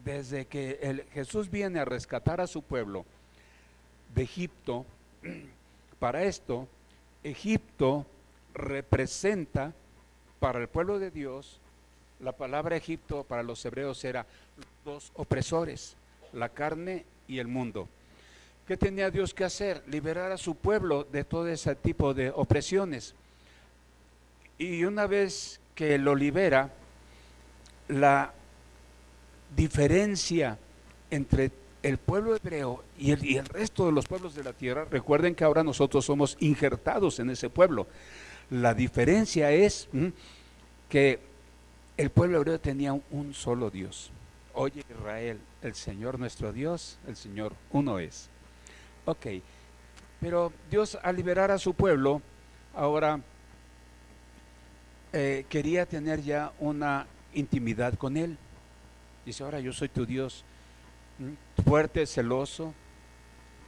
desde que Jesús viene a rescatar a su pueblo de Egipto, para esto, Egipto representa para el pueblo de Dios, la palabra Egipto para los hebreos era dos opresores, la carne y el mundo. ¿Qué tenía Dios que hacer? Liberar a su pueblo de todo ese tipo de opresiones. Y una vez que lo libera, la diferencia entre el pueblo hebreo y el resto de los pueblos de la tierra, recuerden que ahora nosotros somos injertados en ese pueblo. La diferencia es que el pueblo hebreo tenía un solo Dios. Oye Israel, el Señor nuestro Dios, el Señor uno es. Ok, pero Dios al liberar a su pueblo, ahora quería tener ya una intimidad con Él. Dice, ahora yo soy tu Dios, fuerte, celoso,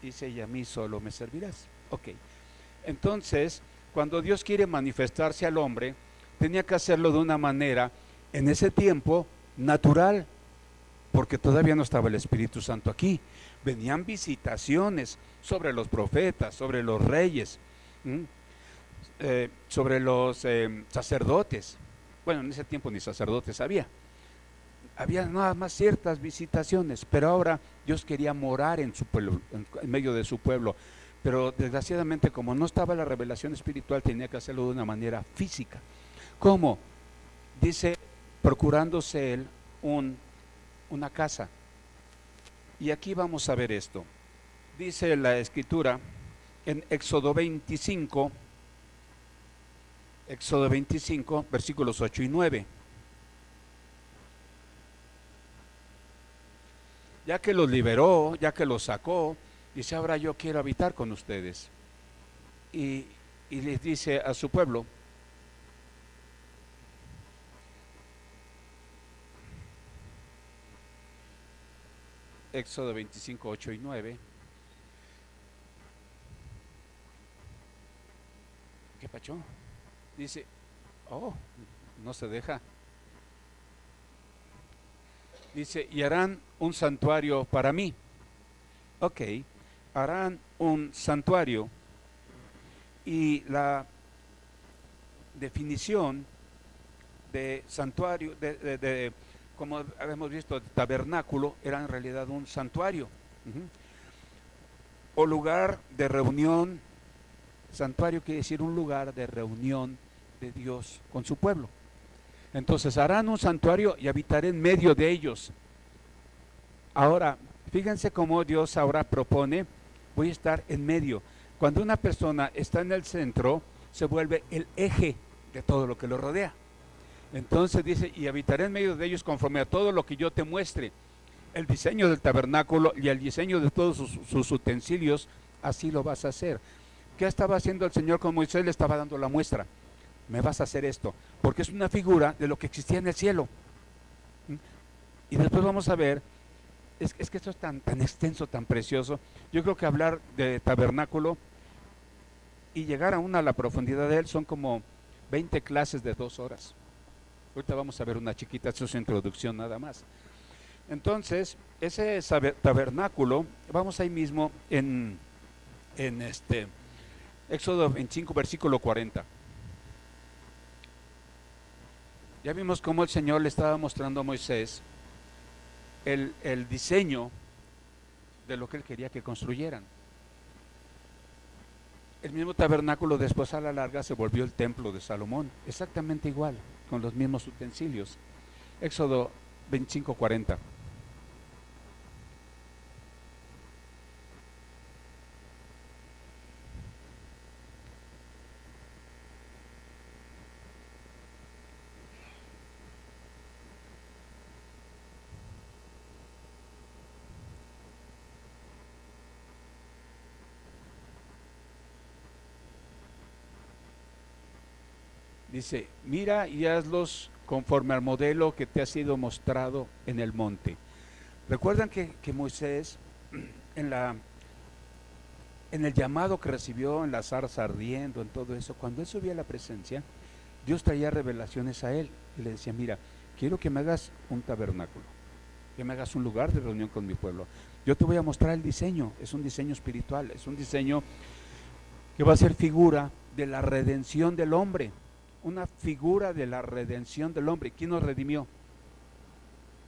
dice, y a mí solo me servirás. Ok, entonces, cuando Dios quiere manifestarse al hombre, tenía que hacerlo de una manera, en ese tiempo, natural, porque todavía no estaba el Espíritu Santo aquí. Venían visitaciones sobre los profetas, sobre los reyes, sobre los sacerdotes. Bueno, en ese tiempo ni sacerdotes había nada más ciertas visitaciones, pero ahora Dios quería morar en su pueblo, en medio de su pueblo, pero desgraciadamente como no estaba la revelación espiritual, tenía que hacerlo de una manera física. ¿Cómo? Dice, procurándose él una casa. Y aquí vamos a ver esto. Dice la Escritura en Éxodo 25, versículos 8 y 9. Ya que los liberó, ya que los sacó, dice, ahora yo quiero habitar con ustedes. Y les dice a su pueblo, Éxodo 25, 8 y 9. ¿Qué pacho? Dice, oh, no se deja. Dice, y harán un santuario para mí. Ok, harán un santuario. Y la definición de santuario, como habíamos visto, tabernáculo, era en realidad un santuario. O lugar de reunión. Santuario quiere decir un lugar de reunión de Dios con su pueblo. Entonces harán un santuario y habitaré en medio de ellos. Ahora, fíjense cómo Dios ahora propone, voy a estar en medio. Cuando una persona está en el centro, se vuelve el eje de todo lo que lo rodea. Entonces dice, y habitaré en medio de ellos conforme a todo lo que yo te muestre. El diseño del tabernáculo y el diseño de todos sus utensilios, así lo vas a hacer. ¿Qué estaba haciendo el Señor con Moisés? Le estaba dando la muestra. Me vas a hacer esto, porque es una figura de lo que existía en el cielo. Y después vamos a ver, es que esto es tan extenso, tan precioso. Yo creo que hablar de tabernáculo y llegar a la profundidad de él son como 20 clases de 2 horas. Ahorita vamos a ver una chiquita, esto es su introducción nada más. Entonces, ese tabernáculo, vamos ahí mismo en Éxodo 25, versículo 40. Ya vimos cómo el Señor le estaba mostrando a Moisés el diseño de lo que él quería que construyeran. El mismo tabernáculo después a la larga se volvió el templo de Salomón, exactamente igual, con los mismos utensilios. Éxodo 25, 40. Dice, mira y hazlos conforme al modelo que te ha sido mostrado en el monte. Recuerdan que Moisés, en el llamado que recibió, en la zarza ardiendo, en todo eso, cuando él subía a la presencia, Dios traía revelaciones a él y le decía, mira, quiero que me hagas un tabernáculo. que me hagas un lugar de reunión con mi pueblo. Yo te voy a mostrar el diseño, es un diseño espiritual, es un diseño que va a ser figura de la redención del hombre, una figura de la redención del hombre. ¿Quién nos redimió?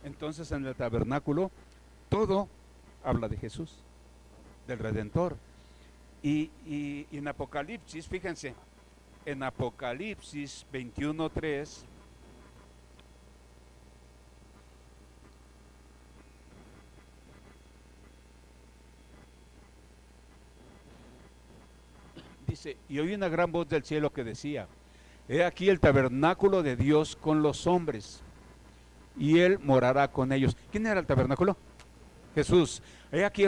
Entonces en el tabernáculo todo habla de Jesús, del Redentor. Y en Apocalipsis, fíjense, en Apocalipsis 21:3, dice, y oí una gran voz del cielo que decía, he aquí el tabernáculo de Dios con los hombres, y Él morará con ellos. ¿Quién era el tabernáculo? Jesús. He aquí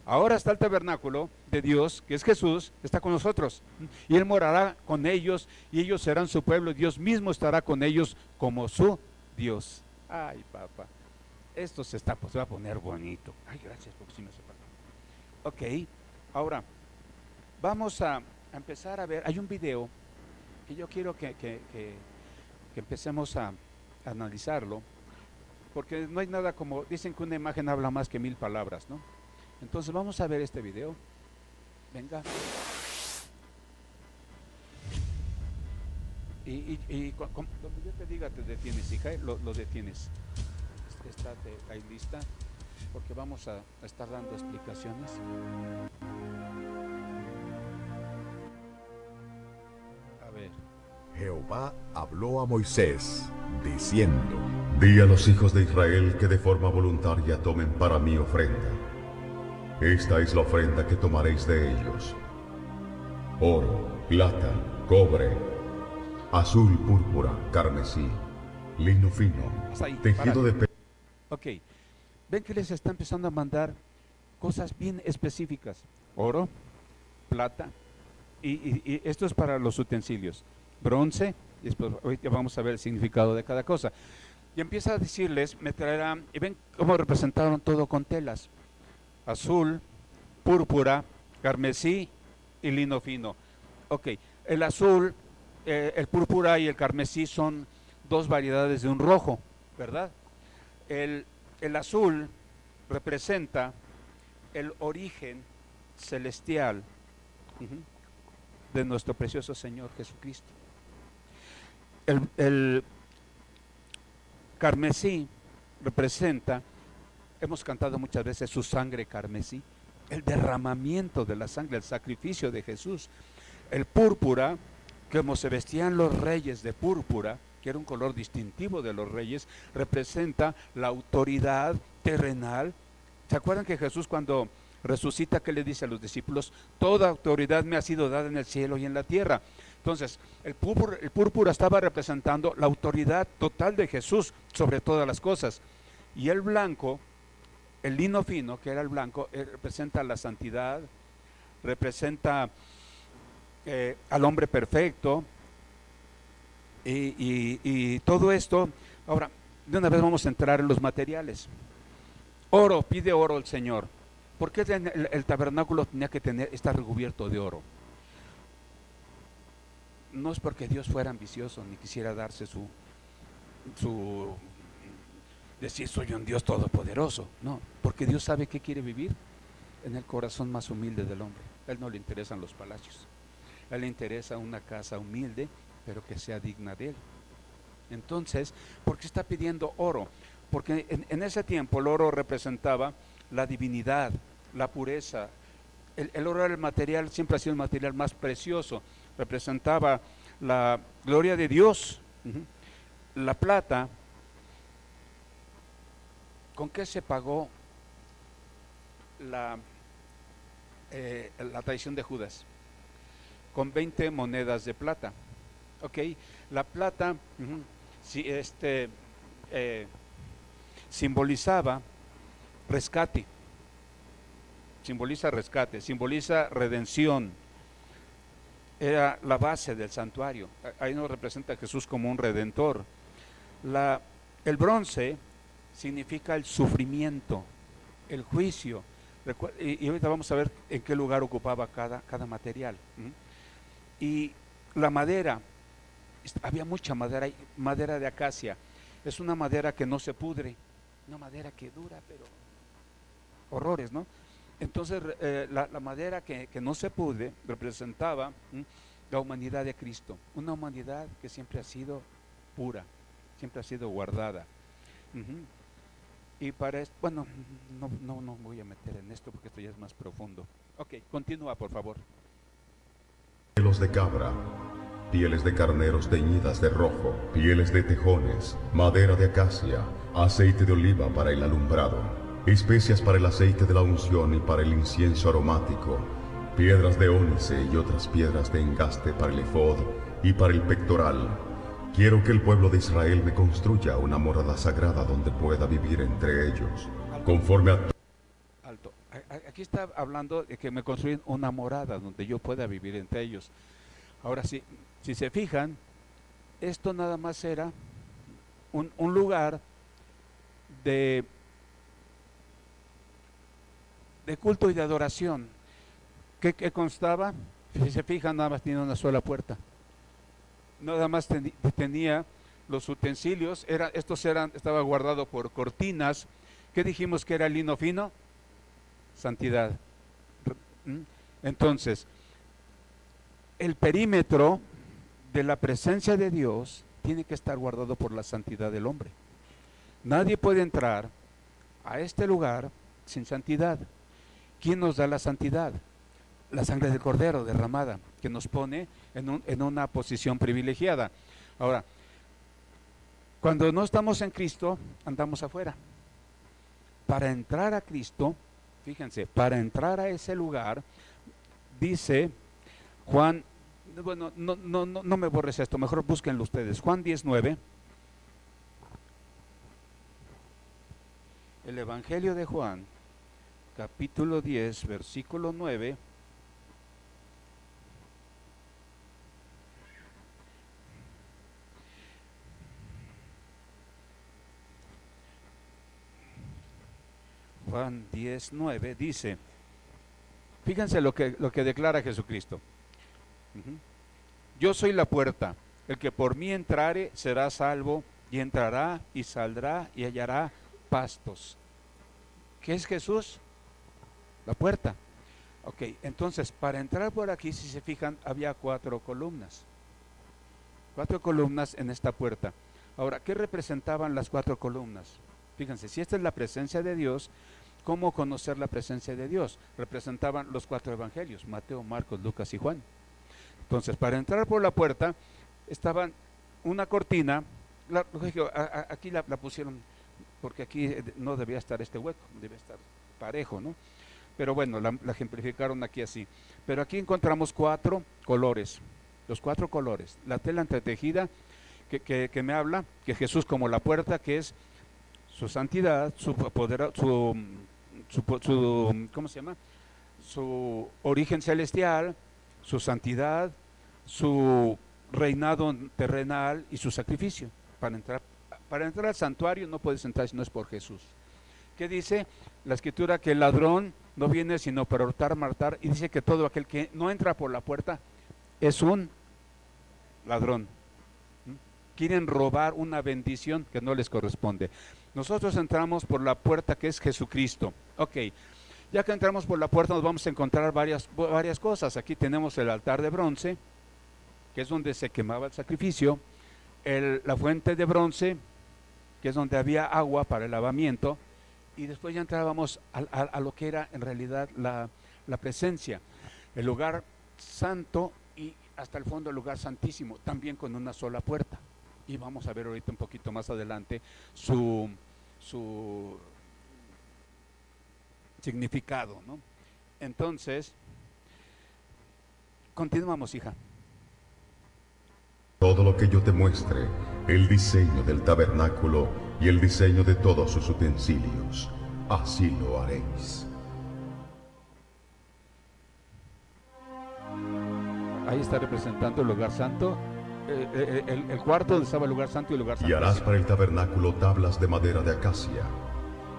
ahora está el tabernáculo de Dios, que es Jesús, está con nosotros, y Él morará con ellos, y ellos serán su pueblo, y Dios mismo estará con ellos como su Dios. Ay, papá, esto se va a poner bonito. Ay, gracias, porque sí me separó. Ok, ahora vamos a empezar a ver, hay un video que yo quiero que empecemos a analizarlo, porque no hay nada como, dicen que una imagen habla más que 1000 palabras, ¿no? Entonces vamos a ver este video. Venga. Cuando yo te diga te detienes, hija, lo detienes. Estate ahí lista, porque vamos a estar dando explicaciones. A ver. Jehová habló a Moisés, diciendo: Di a los hijos de Israel que de forma voluntaria tomen para mí ofrenda. Esta es la ofrenda que tomaréis de ellos: oro, plata, cobre, azul, púrpura, carmesí, lino fino, ahí, tejido de Ok, ven que les está empezando a mandar cosas bien específicas: oro, plata, y esto es para los utensilios, bronce, y después ahorita vamos a ver el significado de cada cosa. Y empieza a decirles, me traerán, y ven cómo representaron todo con telas: azul, púrpura, carmesí y lino fino. Ok, el azul, el púrpura y el carmesí son dos variedades de un rojo, ¿verdad? El azul representa el origen celestial de nuestro precioso Señor Jesucristo. El carmesí representa, hemos cantado muchas veces, su sangre carmesí, el derramamiento de la sangre, el sacrificio de Jesús. El púrpura, como se vestían los reyes de púrpura, que era un color distintivo de los reyes, representa la autoridad terrenal. ¿Se acuerdan que Jesús, cuando resucita, qué le dice a los discípulos? Toda autoridad me ha sido dada en el cielo y en la tierra. Entonces, el púrpura estaba representando la autoridad total de Jesús sobre todas las cosas. Y el blanco, el lino fino, que era el blanco, representa la santidad, representa al hombre perfecto, y todo esto. Ahora, de una vez vamos a entrar en los materiales. Oro, pide oro el Señor. ¿Por qué el tabernáculo tenía que estar recubierto de oro? No es porque Dios fuera ambicioso ni quisiera darse su decir soy un Dios todopoderoso, no, porque Dios sabe que quiere vivir en el corazón más humilde del hombre. A Él no le interesan los palacios, a Él le interesa una casa humilde, pero que sea digna de Él. Entonces, ¿por qué está pidiendo oro? Porque en ese tiempo el oro representaba la divinidad, la pureza. El oro era el material, siempre ha sido el material más precioso, representaba la gloria de Dios. La plata, ¿con qué se pagó la traición de Judas? Con 20 monedas de plata. Ok, la plata simbolizaba rescate, simboliza redención, era la base del santuario. Ahí nos representa a Jesús como un redentor. El bronce significa el sufrimiento, el juicio, y ahorita vamos a ver en qué lugar ocupaba cada material. Y la madera, había mucha madera de acacia, es una madera que no se pudre, una madera que dura, pero horrores, ¿no? Entonces la madera que no se pudre representaba la humanidad de Cristo, una humanidad que siempre ha sido pura, siempre ha sido guardada. Y para esto, bueno, no voy a meter en esto porque esto ya es más profundo. Ok, continúa por favor. Pelos de cabra, pieles de carneros teñidas de rojo, pieles de tejones, madera de acacia, aceite de oliva para el alumbrado, especias para el aceite de la unción y para el incienso aromático, piedras de ónice y otras piedras de engaste para el efod y para el pectoral. Quiero que el pueblo de Israel me construya una morada sagrada donde pueda vivir entre ellos, conforme a... Alto. Aquí está hablando de que me construyen una morada donde yo pueda vivir entre ellos. Ahora, si se fijan, esto nada más era un lugar de culto y de adoración. ¿Qué constaba? Si se fijan, nada más tiene una sola puerta. Nada más tenía los utensilios, estaba guardado por cortinas. ¿Qué dijimos que era lino fino? Santidad. Entonces, el perímetro de la presencia de Dios tiene que estar guardado por la santidad del hombre. Nadie puede entrar a este lugar sin santidad. ¿Quién nos da la santidad? La sangre del Cordero derramada, que nos pone en una posición privilegiada. Ahora, cuando no estamos en Cristo, andamos afuera. Para entrar a Cristo, fíjense, para entrar a ese lugar, dice Juan, bueno, no me borres esto, mejor búsquenlo ustedes. Juan 10:9. El Evangelio de Juan, capítulo 10, versículo 9. Juan 10:9 dice, fíjense lo que declara Jesucristo. Yo soy la puerta, el que por mí entrare será salvo, y entrará y saldrá y hallará pastos. ¿Qué es Jesús? La puerta. Ok, entonces para entrar por aquí, si se fijan, había 4 columnas. 4 columnas en esta puerta. Ahora, ¿qué representaban las 4 columnas? Fíjense, si esta es la presencia de Dios, ¿cómo conocer la presencia de Dios? Representaban los 4 evangelios, Mateo, Marcos, Lucas y Juan. Entonces, para entrar por la puerta, estaban una cortina, aquí la pusieron, porque aquí no debía estar este hueco, debía estar parejo, ¿no? Pero bueno, la ejemplificaron aquí así. Pero aquí encontramos 4 colores, los 4 colores. La tela entretejida que me habla, que Jesús como la puerta, que es su santidad, su poder, ¿cómo se llama? Su origen celestial, su santidad, su reinado terrenal y su sacrificio. Para entrar al santuario no puedes entrar si no es por Jesús. ¿Qué dice la Escritura? Que el ladrón no viene sino para hurtar, matar, y dice que todo aquel que no entra por la puerta es un ladrón. Quieren robar una bendición que no les corresponde. Nosotros entramos por la puerta que es Jesucristo. Ok, ya que entramos por la puerta nos vamos a encontrar varias cosas. Aquí tenemos el altar de bronce, que es donde se quemaba el sacrificio, la fuente de bronce, que es donde había agua para el lavamiento, y después ya entrábamos a lo que era en realidad la presencia, el lugar santo y hasta el fondo el lugar santísimo, también con una sola puerta. Y vamos a ver ahorita un poquito más adelante su significado, ¿no? Entonces, continuamos, hija. Todo lo que yo te muestre, el diseño del tabernáculo y el diseño de todos sus utensilios, así lo haréis. Ahí está representando el lugar santo, el cuarto donde estaba el lugar santo y el lugar santo. Y harás para el tabernáculo tablas de madera de acacia.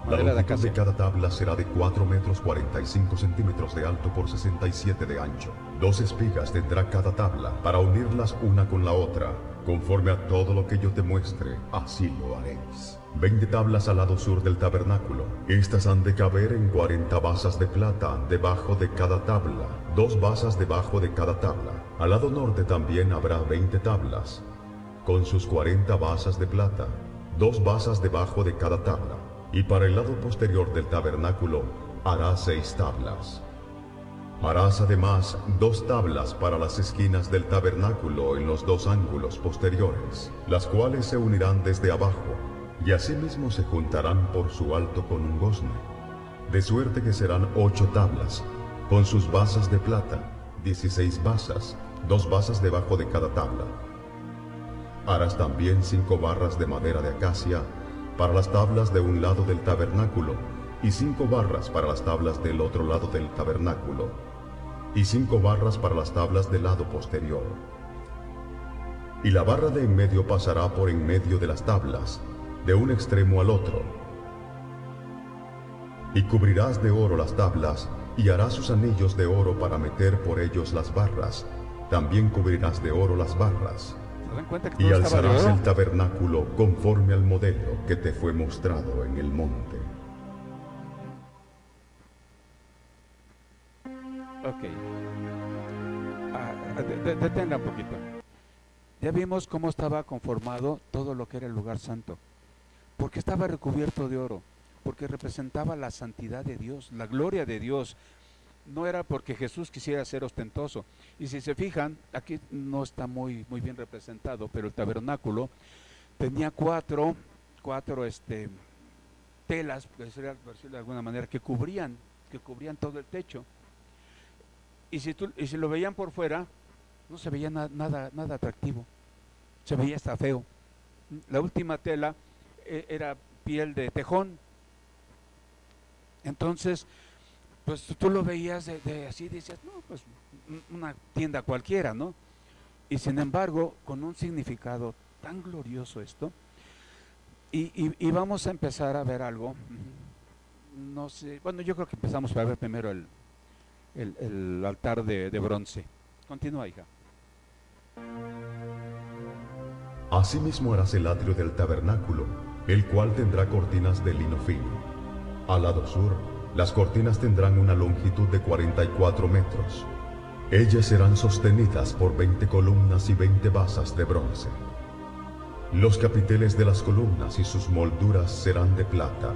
La Madera de longitud de acacia. cada tabla será de 4 metros 45 centímetros de alto por 67 de ancho. 2 espigas tendrá cada tabla para unirlas una con la otra. Conforme a todo lo que yo te muestre, así lo haréis. 20 tablas al lado sur del tabernáculo. Estas han de caber en 40 basas de plata debajo de cada tabla, 2 basas debajo de cada tabla. Al lado norte también habrá 20 tablas, con sus 40 basas de plata, 2 basas debajo de cada tabla. Y para el lado posterior del tabernáculo hará 6 tablas. Harás además 2 tablas para las esquinas del tabernáculo en los 2 ángulos posteriores, las cuales se unirán desde abajo, y asimismo se juntarán por su alto con un gozne. De suerte que serán 8 tablas, con sus basas de plata, 16 basas, 2 basas debajo de cada tabla. Harás también 5 barras de madera de acacia para las tablas de un lado del tabernáculo, y 5 barras para las tablas del otro lado del tabernáculo, y 5 barras para las tablas del lado posterior. Y la barra de en medio pasará por en medio de las tablas, de un extremo al otro. Y cubrirás de oro las tablas, y harás sus anillos de oro para meter por ellos las barras. También cubrirás de oro las barras. ¿Se dan cuenta que Y todo estaba de alzarás oro? el tabernáculo conforme al modelo que te fue mostrado en el monte. Ok. Detenga un poquito. Ya vimos cómo estaba conformado todo lo que era el lugar santo. Porque estaba recubierto de oro. Porque representaba la santidad de Dios, la gloria de Dios. No era porque Jesús quisiera ser ostentoso. Y si se fijan, aquí no está muy bien representado, pero el tabernáculo tenía cuatro telas, por decirlo de alguna manera, que cubrían todo el techo. Y si lo veían por fuera, no se veía nada atractivo, se veía hasta feo. La última tela era piel de tejón. Entonces, pues tú lo veías de así, decías, no, pues una tienda cualquiera, ¿no? Y sin embargo, con un significado tan glorioso esto, y vamos a empezar a ver algo, no sé, bueno, yo creo que empezamos a ver primero el altar de bronce. Continúa, hija. Asimismo harás el atrio del tabernáculo, el cual tendrá cortinas de lino fino. Al lado sur, las cortinas tendrán una longitud de 44 metros. Ellas serán sostenidas por 20 columnas y 20 basas de bronce. Los capiteles de las columnas y sus molduras serán de plata.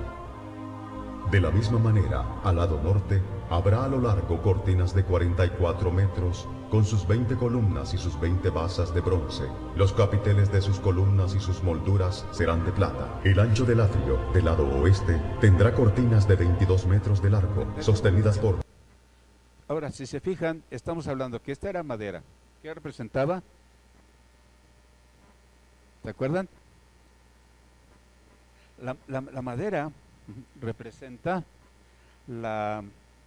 De la misma manera, al lado norte, habrá a lo largo cortinas de 44 metros, con sus 20 columnas y sus 20 basas de bronce. Los capiteles de sus columnas y sus molduras serán de plata. El ancho del atrio, del lado oeste, tendrá cortinas de 22 metros de largo, sostenidas por... Ahora, si se fijan, estamos hablando que esta era madera. ¿Qué representaba? ¿Se acuerdan? La madera representa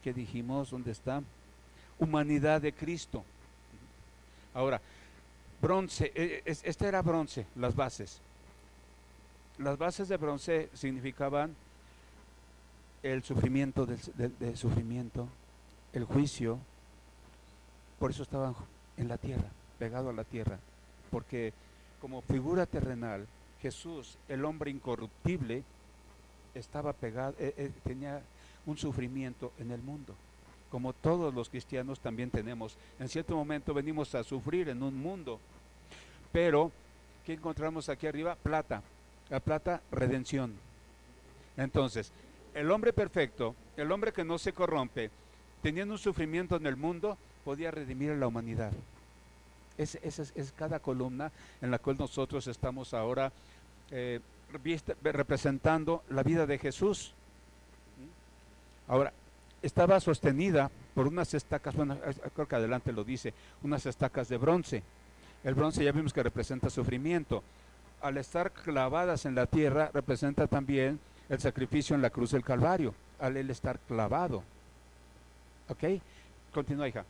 ¿qué dijimos? ¿Dónde está? Humanidad de Cristo. Ahora, bronce, este era bronce, las bases. Las bases de bronce significaban el sufrimiento del sufrimiento, el juicio. Por eso estaban en la tierra, pegado a la tierra, porque como figura terrenal, Jesús, el hombre incorruptible, estaba pegado, tenía un sufrimiento en el mundo, como todos los cristianos también tenemos. En cierto momento venimos a sufrir en un mundo, pero ¿qué encontramos aquí arriba? Plata. La plata, redención. Entonces, el hombre perfecto, el hombre que no se corrompe, teniendo un sufrimiento en el mundo, podía redimir a la humanidad. Esa es cada columna en la cual nosotros estamos ahora representando la vida de Jesús. Ahora, estaba sostenida por unas estacas, bueno, creo que adelante lo dice, unas estacas de bronce. El bronce ya vimos que representa sufrimiento. Al estar clavadas en la tierra, representa también el sacrificio en la cruz del Calvario, al él estar clavado. ¿Ok? Continúa, hija.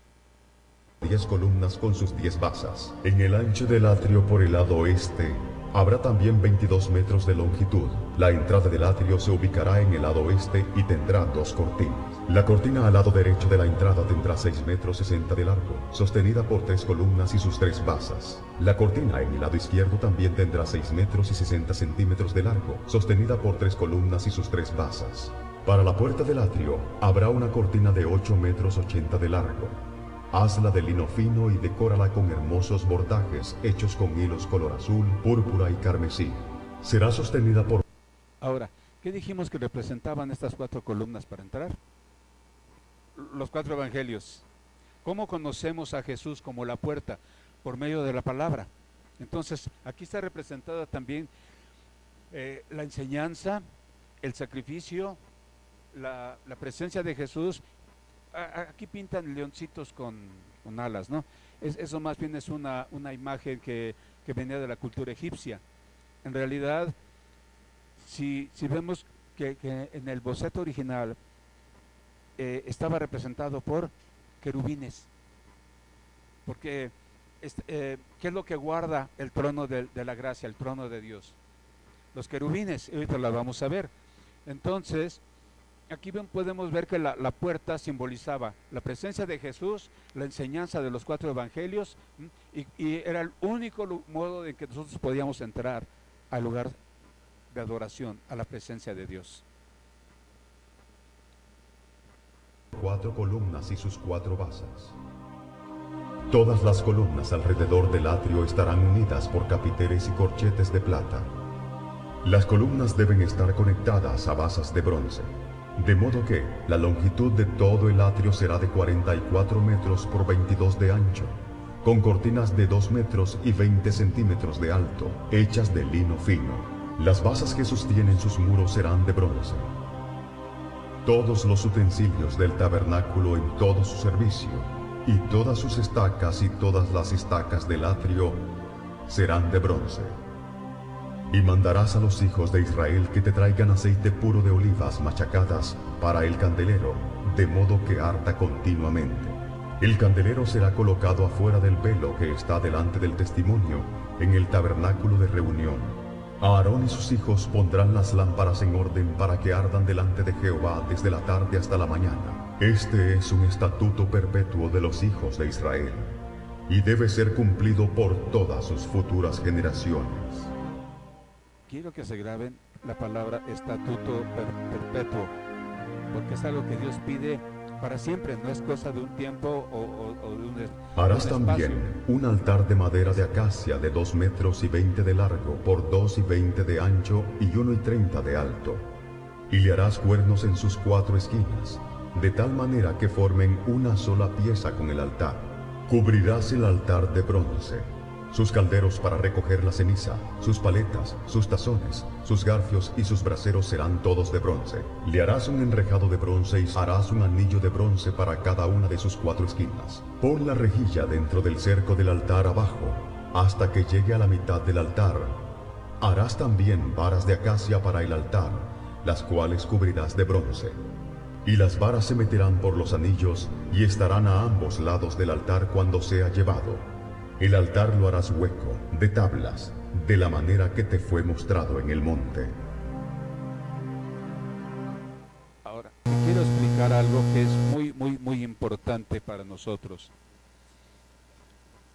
10 columnas con sus 10 basas. En el ancho del atrio por el lado oeste Habrá también 22 metros de longitud. La entrada del atrio se ubicará en el lado oeste y tendrá 2 cortinas. La cortina al lado derecho de la entrada tendrá 6 metros 60 de largo, sostenida por 3 columnas y sus 3 basas. La cortina en el lado izquierdo también tendrá 6 metros y 60 centímetros de largo, sostenida por 3 columnas y sus 3 basas. Para la puerta del atrio habrá una cortina de 8 metros 80 de largo. Hazla de lino fino y decórala con hermosos bordajes hechos con hilos color azul, púrpura y carmesí. Será sostenida por... Ahora, ¿qué dijimos que representaban estas 4 columnas para entrar? Los 4 evangelios. ¿Cómo conocemos a Jesús como la puerta? Por medio de la palabra. Entonces, aquí está representada también la enseñanza, el sacrificio, la presencia de Jesús. Aquí pintan leoncitos con alas, ¿no? Eso más bien es una imagen que venía de la cultura egipcia. En realidad, si vemos que en el boceto original estaba representado por querubines, porque ¿qué es lo que guarda el trono de la gracia, el trono de Dios? Los querubines, y ahorita la vamos a ver. Entonces, aquí podemos ver que la puerta simbolizaba la presencia de Jesús, la enseñanza de los 4 evangelios, y era el único modo en que nosotros podíamos entrar al lugar de adoración, a la presencia de Dios. 4 columnas y sus 4 basas. Todas las columnas alrededor del atrio estarán unidas por capiteles y corchetes de plata. Las columnas deben estar conectadas a basas de bronce, de modo que la longitud de todo el atrio será de 44 metros por 22 de ancho, con cortinas de 2 metros y 20 centímetros de alto, hechas de lino fino. Las basas que sostienen sus muros serán de bronce. Todos los utensilios del tabernáculo en todo su servicio, y todas sus estacas y todas las estacas del atrio serán de bronce. Y mandarás a los hijos de Israel que te traigan aceite puro de olivas machacadas para el candelero, de modo que arda continuamente. El candelero será colocado afuera del velo que está delante del testimonio, en el tabernáculo de reunión. Aarón y sus hijos pondrán las lámparas en orden para que ardan delante de Jehová desde la tarde hasta la mañana. Este es un estatuto perpetuo de los hijos de Israel, y debe ser cumplido por todas sus futuras generaciones. Quiero que se graben la palabra estatuto perpetuo, porque es algo que Dios pide para siempre, no es cosa de un tiempo o de un espacio. Harás también un altar de madera de acacia de 2 metros y 20 de largo, por 2 y 20 de ancho y 1 y 30 de alto. Y le harás cuernos en sus 4 esquinas, de tal manera que formen una sola pieza con el altar. Cubrirás el altar de bronce, sus calderos para recoger la ceniza, sus paletas, sus tazones, sus garfios y sus braseros serán todos de bronce. Le harás un enrejado de bronce y harás un anillo de bronce para cada una de sus 4 esquinas. Pon la rejilla dentro del cerco del altar abajo, hasta que llegue a la mitad del altar. Harás también varas de acacia para el altar, las cuales cubrirás de bronce. Y las varas se meterán por los anillos y estarán a ambos lados del altar cuando sea llevado. El altar lo harás hueco, de tablas, de la manera que te fue mostrado en el monte. Ahora, te quiero explicar algo que es muy importante para nosotros.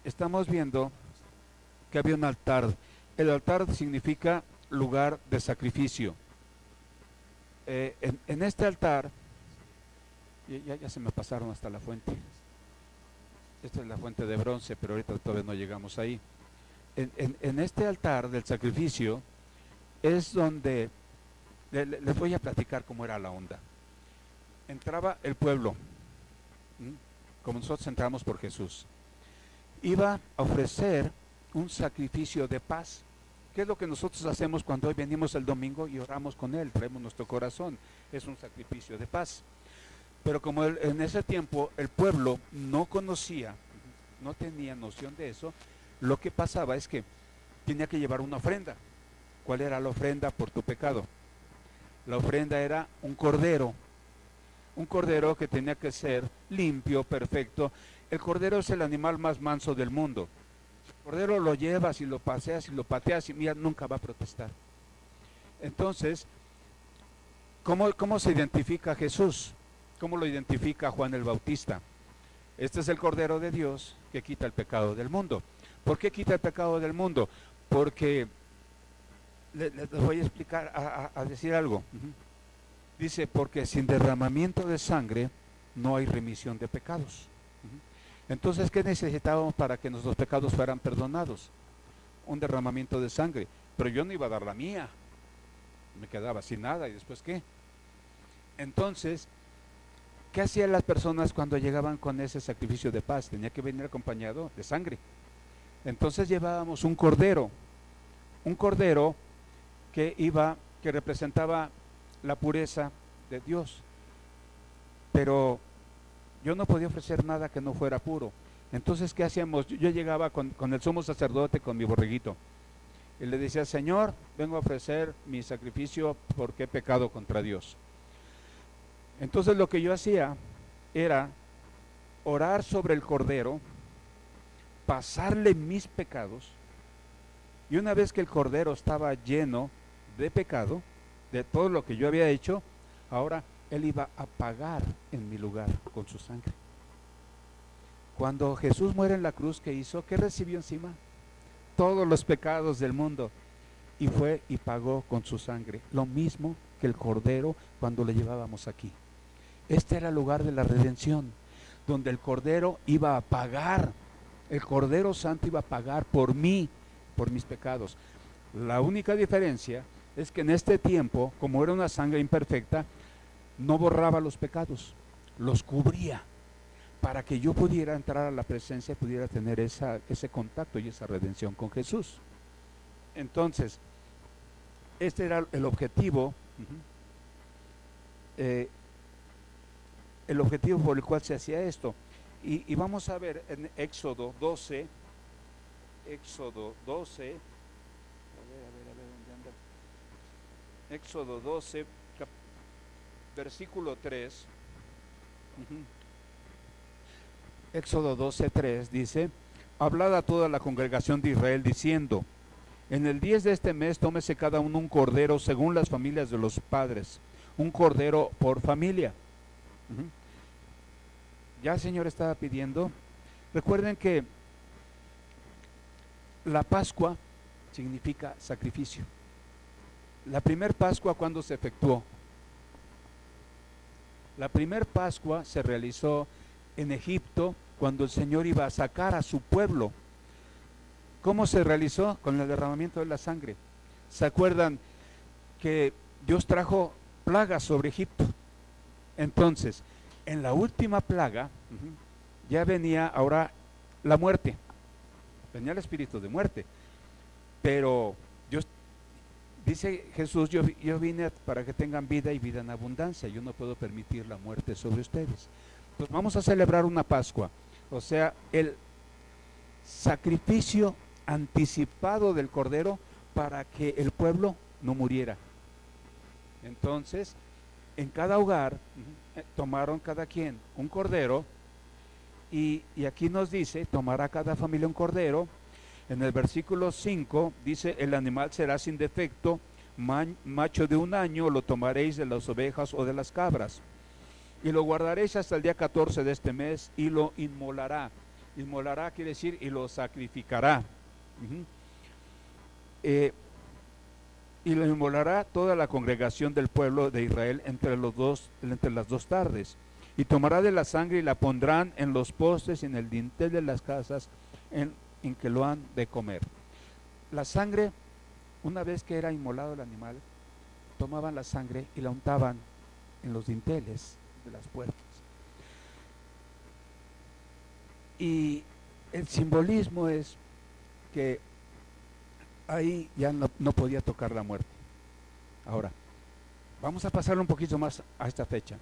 Estamos viendo que había un altar. El altar significa lugar de sacrificio. En este altar, ya se me pasaron hasta la fuente. Esta es la fuente de bronce, pero ahorita todavía no llegamos ahí. En este altar del sacrificio es donde les voy a platicar cómo era la onda. Entraba el pueblo, como nosotros entramos por Jesús. Iba a ofrecer un sacrificio de paz. ¿Qué es lo que nosotros hacemos cuando hoy venimos el domingo y oramos con Él? Traemos nuestro corazón. Es un sacrificio de paz. Pero como en ese tiempo el pueblo no conocía, no tenía noción de eso, lo que pasaba es que tenía que llevar una ofrenda. ¿Cuál era la ofrenda por tu pecado? La ofrenda era un cordero que tenía que ser limpio, perfecto. El cordero es el animal más manso del mundo. cordero lo llevas y lo paseas y lo pateas y mira, nunca va a protestar. Entonces, ¿cómo se identifica Jesús? ¿Cómo lo identifica Juan el Bautista? Este es el Cordero de Dios que quita el pecado del mundo. ¿Por qué quita el pecado del mundo? Porque, les voy a explicar, a decir algo. Dice, porque sin derramamiento de sangre no hay remisión de pecados. Entonces, ¿qué necesitábamos para que nuestros pecados fueran perdonados? Un derramamiento de sangre. Pero yo no iba a dar la mía. Me quedaba sin nada, ¿y después qué? Entonces, ¿qué hacían las personas cuando llegaban con ese sacrificio de paz? Tenía que venir acompañado de sangre. Entonces llevábamos un cordero que representaba la pureza de Dios. Pero yo no podía ofrecer nada que no fuera puro. Entonces, ¿qué hacíamos? Yo llegaba con el sumo sacerdote, con mi borreguito, y le decía, Señor, vengo a ofrecer mi sacrificio porque he pecado contra Dios. Entonces lo que yo hacía era orar sobre el cordero, pasarle mis pecados, y una vez que el cordero estaba lleno de pecado, de todo lo que yo había hecho, ahora Él iba a pagar en mi lugar con su sangre. Cuando Jesús muere en la cruz, ¿qué hizo? ¿Qué recibió encima? Todos los pecados del mundo, y fue y pagó con su sangre, lo mismo que el cordero cuando le llevábamos aquí. Este era el lugar de la redención, donde el cordero iba a pagar, el Cordero Santo iba a pagar por mí, por mis pecados. La única diferencia es que en este tiempo, como era una sangre imperfecta, no borraba los pecados, los cubría, para que yo pudiera entrar a la presencia y pudiera tener ese contacto y esa redención con Jesús. Entonces, este era el objetivo, el objetivo por el cual se hacía esto. Y vamos a ver en Éxodo 12, ¿dónde anda? Éxodo 12, versículo 3. Éxodo 12, 3 dice, hablad a toda la congregación de Israel diciendo, en el 10 de este mes tómese cada uno un cordero según las familias de los padres, un cordero por familia. Ya el Señor estaba pidiendo. Recuerden que la Pascua significa sacrificio. La primer Pascua, ¿cuándo se efectuó? La primer Pascua se realizó en Egipto, cuando el Señor iba a sacar a su pueblo. ¿Cómo se realizó? Con el derramamiento de la sangre. ¿Se acuerdan que Dios trajo plagas sobre Egipto? Entonces, en la última plaga, ya venía ahora la muerte. Venía el espíritu de muerte. Pero Dios, dice Jesús, yo vine para que tengan vida y vida en abundancia. Yo no puedo permitir la muerte sobre ustedes. Pues vamos a celebrar una Pascua, o sea, el sacrificio anticipado del Cordero para que el pueblo no muriera. Entonces, en cada hogar tomaron cada quien un cordero, y aquí nos dice, tomará cada familia un cordero. En el versículo 5 dice, el animal será sin defecto, macho de 1 año, lo tomaréis de las ovejas o de las cabras. Y lo guardaréis hasta el día 14 de este mes y lo inmolará. Inmolará quiere decir y lo sacrificará. Y lo inmolará toda la congregación del pueblo de Israel entre las 2 tardes. Y tomará de la sangre y la pondrán en los postes y en el dintel de las casas en que lo han de comer. La sangre, una vez que era inmolado el animal, tomaban la sangre y la untaban en los dinteles de las puertas. Y el simbolismo es que ahí ya no podía tocar la muerte. Ahora, vamos a pasar un poquito más a esta fecha.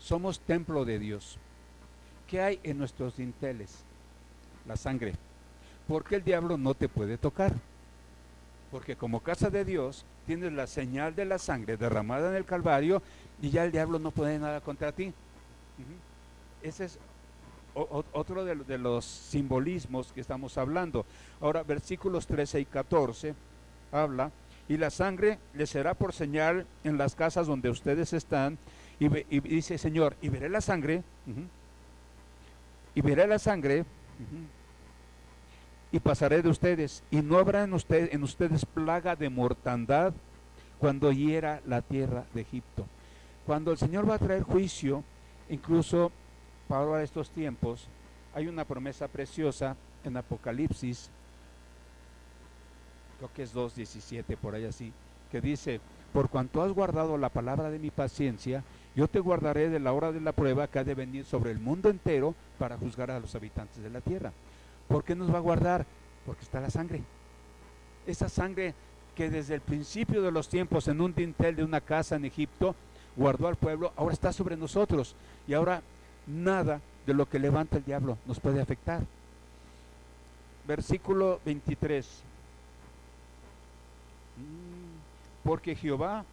Somos templo de Dios. ¿Qué hay en nuestros dinteles? La sangre. ¿Por qué el diablo no te puede tocar? Porque como casa de Dios tienes la señal de la sangre derramada en el Calvario y ya el diablo no puede nada contra ti. Ese es otro de los simbolismos que estamos hablando. Ahora, versículos 13 y 14 habla, y la sangre les será por señal en las casas donde ustedes están, y dice Señor, y veré la sangre, y veré la sangre, y pasaré de ustedes, y no habrá en ustedes plaga de mortandad cuando hiera la tierra de Egipto. Cuando el Señor va a traer juicio, incluso para estos tiempos, hay una promesa preciosa en Apocalipsis, creo que es 2:17, por ahí así, que dice, por cuanto has guardado la palabra de mi paciencia, yo te guardaré de la hora de la prueba que ha de venir sobre el mundo entero para juzgar a los habitantes de la tierra. ¿Por qué nos va a guardar? Porque está la sangre. Esa sangre que desde el principio de los tiempos en un dintel de una casa en Egipto guardó al pueblo, ahora está sobre nosotros, y ahora nada de lo que levanta el diablo nos puede afectar. Versículo 23. Porque Jehová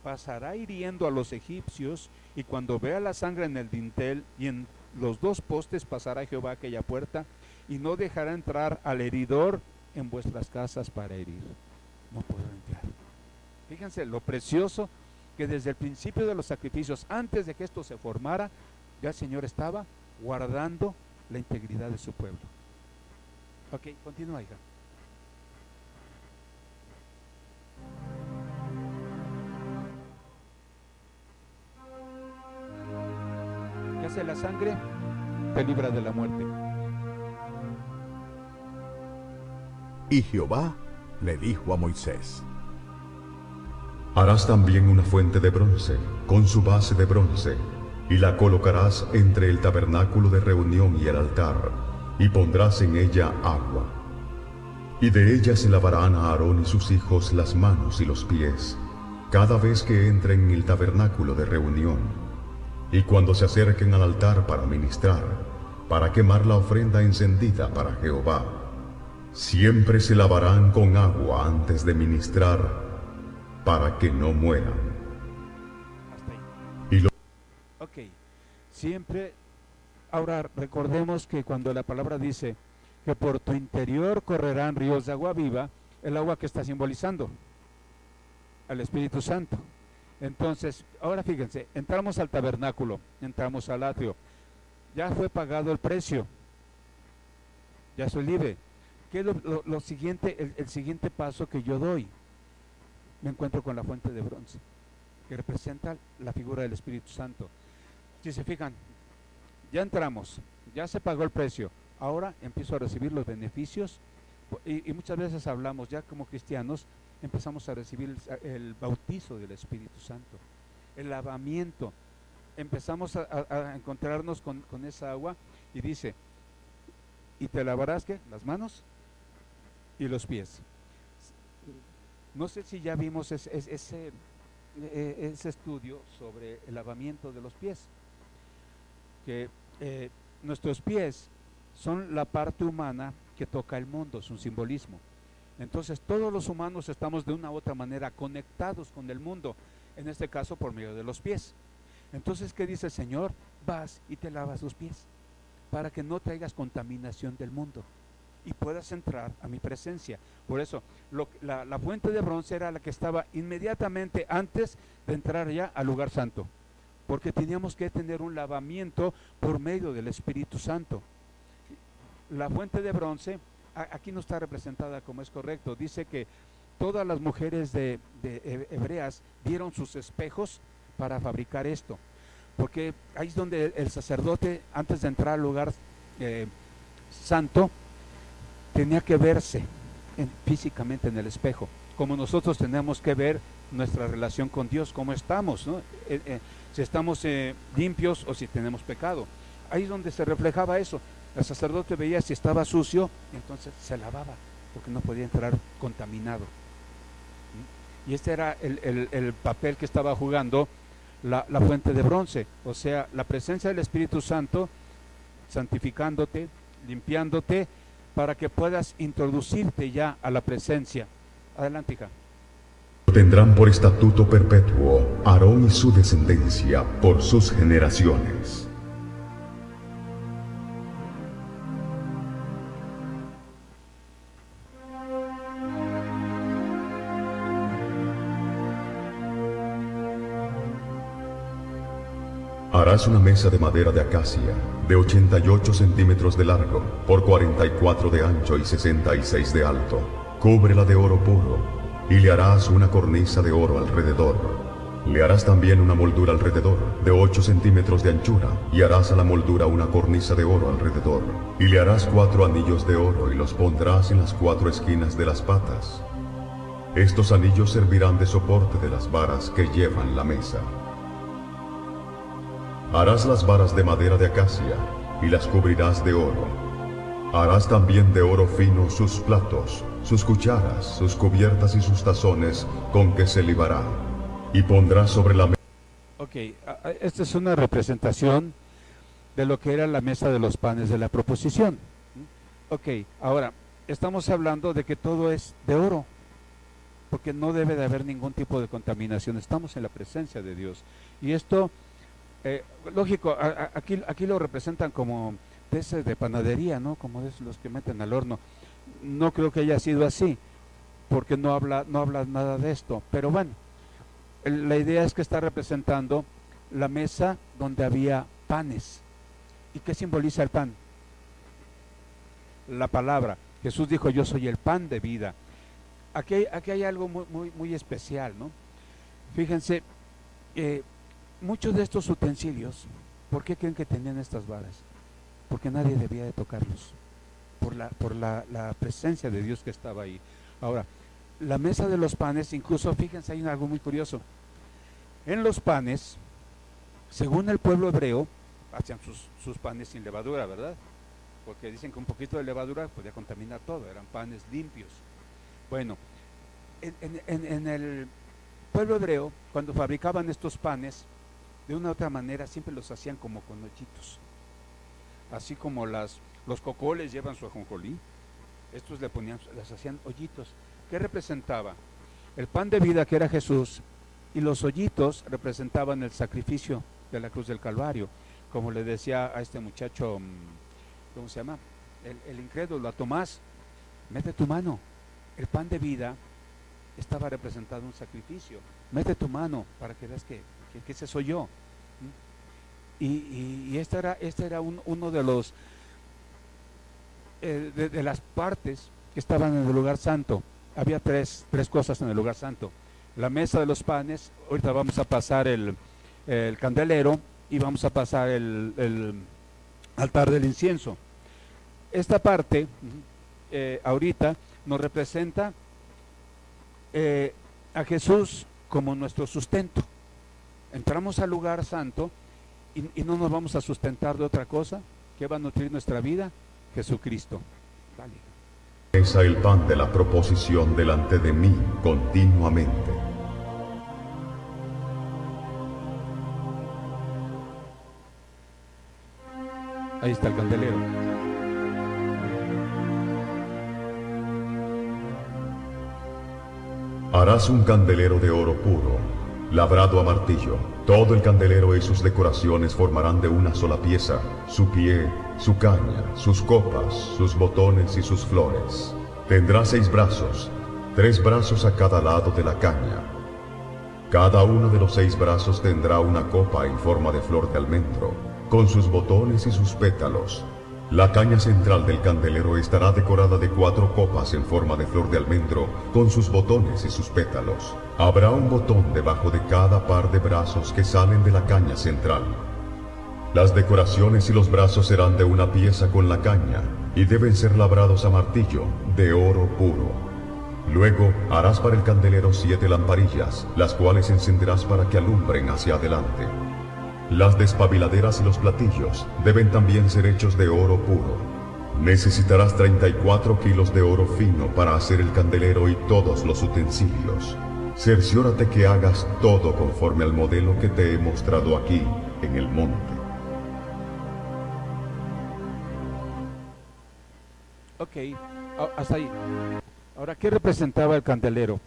pasará hiriendo a los egipcios, y cuando vea la sangre en el dintel y en los dos postes, pasará Jehová aquella puerta, y no dejará entrar al heridor en vuestras casas para herir. No podrá entrar. Fíjense lo precioso que desde el principio de los sacrificios, antes de que esto se formara, ya el Señor estaba guardando la integridad de su pueblo. Ok, continúa, hija. ¿Qué hace la sangre? Te libra de la muerte. Y Jehová le dijo a Moisés: harás también una fuente de bronce, con su base de bronce, y la colocarás entre el tabernáculo de reunión y el altar, y pondrás en ella agua. Y de ella se lavarán a Aarón y sus hijos las manos y los pies, cada vez que entren en el tabernáculo de reunión, y cuando se acerquen al altar para ministrar, para quemar la ofrenda encendida para Jehová. Siempre se lavarán con agua antes de ministrar, para que no mueran. Ok, siempre. Ahora recordemos que cuando la palabra dice que por tu interior correrán ríos de agua viva, el agua que está simbolizando al Espíritu Santo. Entonces, ahora fíjense, entramos al tabernáculo, entramos al atrio, ya fue pagado el precio, ya soy libre. ¿Qué es lo siguiente, el siguiente paso que yo doy? Me encuentro con la fuente de bronce, que representa la figura del Espíritu Santo. Si se fijan, ya entramos, ya se pagó el precio, ahora empiezo a recibir los beneficios, y muchas veces hablamos ya como cristianos, empezamos a recibir el bautizo del Espíritu Santo, el lavamiento, empezamos a encontrarnos con esa agua, y dice, y te lavarás, ¿qué? Las manos y los pies. No sé si ya vimos ese estudio sobre el lavamiento de los pies, que nuestros pies son la parte humana que toca el mundo, es un simbolismo. Entonces todos los humanos estamos de una u otra manera conectados con el mundo, en este caso por medio de los pies. Entonces, ¿qué dice el Señor? Vas y te lavas los pies, para que no traigas contaminación del mundo y puedas entrar a mi presencia. Por eso, la fuente de bronce era la que estaba inmediatamente antes de entrar ya al lugar santo, porque teníamos que tener un lavamiento por medio del Espíritu Santo. La fuente de bronce, aquí no está representada como es correcto, dice que todas las mujeres de hebreas dieron sus espejos para fabricar esto, porque ahí es donde el sacerdote, antes de entrar al lugar santo, tenía que verse físicamente en el espejo, como nosotros tenemos que ver nuestra relación con Dios, cómo estamos, ¿no? Si estamos limpios o si tenemos pecado. Ahí es donde se reflejaba eso. El sacerdote veía si estaba sucio, y entonces se lavaba, porque no podía entrar contaminado. Y este era el papel que estaba jugando la fuente de bronce, o sea, la presencia del Espíritu Santo santificándote, limpiándote, para que puedas introducirte ya a la presencia. Adelante, hija. Tendrán por estatuto perpetuo Aarón y su descendencia por sus generaciones. Harás una mesa de madera de acacia, de 88 centímetros de largo, por 44 de ancho y 66 de alto. Cúbrela de oro puro, y le harás una cornisa de oro alrededor. Le harás también una moldura alrededor, de 8 centímetros de anchura, y harás a la moldura una cornisa de oro alrededor. Y le harás 4 anillos de oro, y los pondrás en las 4 esquinas de las patas. Estos anillos servirán de soporte de las varas que llevan la mesa. Harás las varas de madera de acacia, y las cubrirás de oro. Harás también de oro fino sus platos, sus cucharas, sus cubiertas y sus tazones con que se libará. Y pondrás sobre la mesa. Ok, esta es una representación de lo que era la mesa de los panes de la proposición. Ok, ahora, estamos hablando de que todo es de oro, porque no debe de haber ningún tipo de contaminación. Estamos en la presencia de Dios. Y esto, lógico, aquí lo representan como de panadería, ¿no? Como de los que meten al horno. No creo que haya sido así, porque no habla nada de esto. Pero bueno, la idea es que está representando la mesa donde había panes. ¿Y qué simboliza el pan? La palabra. Jesús dijo, yo soy el pan de vida. Aquí hay algo muy especial, ¿no? Fíjense, muchos de estos utensilios, ¿por qué creen que tenían estas varas? Porque nadie debía de tocarlos, por la presencia de Dios que estaba ahí. Ahora, la mesa de los panes, incluso fíjense, hay algo muy curioso. En los panes, según el pueblo hebreo, hacían sus panes sin levadura, ¿verdad? Porque dicen que un poquito de levadura podía contaminar todo, eran panes limpios. Bueno, en el pueblo hebreo, cuando fabricaban estos panes, de una u otra manera siempre los hacían como con hoyitos. Así como los cocoles llevan su ajonjolí, estos les hacían hoyitos. ¿Qué representaba? El pan de vida, que era Jesús, y los hoyitos representaban el sacrificio de la cruz del Calvario. Como le decía a este muchacho, ¿cómo se llama? El incrédulo, a Tomás, mete tu mano. El pan de vida estaba representado un sacrificio. Mete tu mano para que veas que ese soy yo. Y este era uno de los de las partes que estaban en el lugar santo. Había tres cosas en el lugar santo: la mesa de los panes, ahorita vamos a pasar el candelero y vamos a pasar el altar del incienso. Esta parte ahorita nos representa a Jesús como nuestro sustento. Entramos al lugar santo y no nos vamos a sustentar de otra cosa. ¿Qué va a nutrir nuestra vida? Jesucristo. Vale. Mesa el pan de la proposición delante de mí continuamente. Ahí está el candelero. Harás un candelero de oro puro, labrado a martillo. Todo el candelero y sus decoraciones formarán de una sola pieza: su pie, su caña, sus copas, sus botones y sus flores. Tendrá 6 brazos, 3 brazos a cada lado de la caña. Cada uno de los 6 brazos tendrá una copa en forma de flor de almendro, con sus botones y sus pétalos. La caña central del candelero estará decorada de 4 copas en forma de flor de almendro, con sus botones y sus pétalos. Habrá un botón debajo de cada par de brazos que salen de la caña central. Las decoraciones y los brazos serán de una pieza con la caña, y deben ser labrados a martillo, de oro puro. Luego harás para el candelero 7 lamparillas, las cuales encenderás para que alumbren hacia adelante. Las despabiladeras y los platillos deben también ser hechos de oro puro. Necesitarás 34 kilos de oro fino para hacer el candelero y todos los utensilios. Cerciórate que hagas todo conforme al modelo que te he mostrado aquí en el monte. Ok, hasta ahí. Ahora, ¿qué representaba el candelero?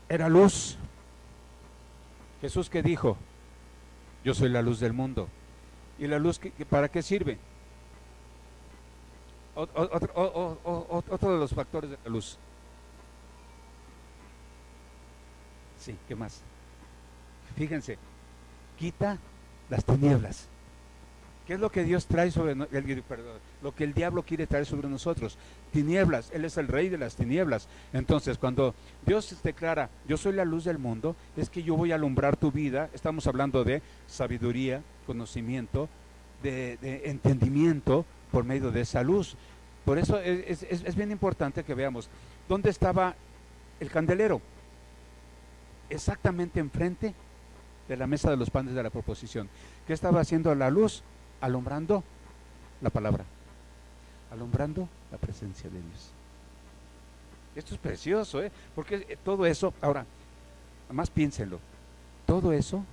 Era luz. Jesús, ¿qué dijo? Yo soy la luz del mundo. ¿Y la luz para qué sirve? Otro de los factores de la luz. Sí, ¿qué más? Fíjense, quita las tinieblas. ¿Qué es lo que Dios trae sobre lo que el diablo quiere traer sobre nosotros? Tinieblas. Él es el rey de las tinieblas. Entonces, cuando Dios declara, yo soy la luz del mundo, es que yo voy a alumbrar tu vida. Estamos hablando de sabiduría, conocimiento, de entendimiento por medio de esa luz. Por eso es bien importante que veamos dónde estaba el candelero. Exactamente enfrente de la mesa de los panes de la proposición. ¿Qué estaba haciendo la luz? Alumbrando la palabra, alumbrando la presencia de Dios. Esto es precioso, porque todo eso, ahora, además piénsenlo, todo eso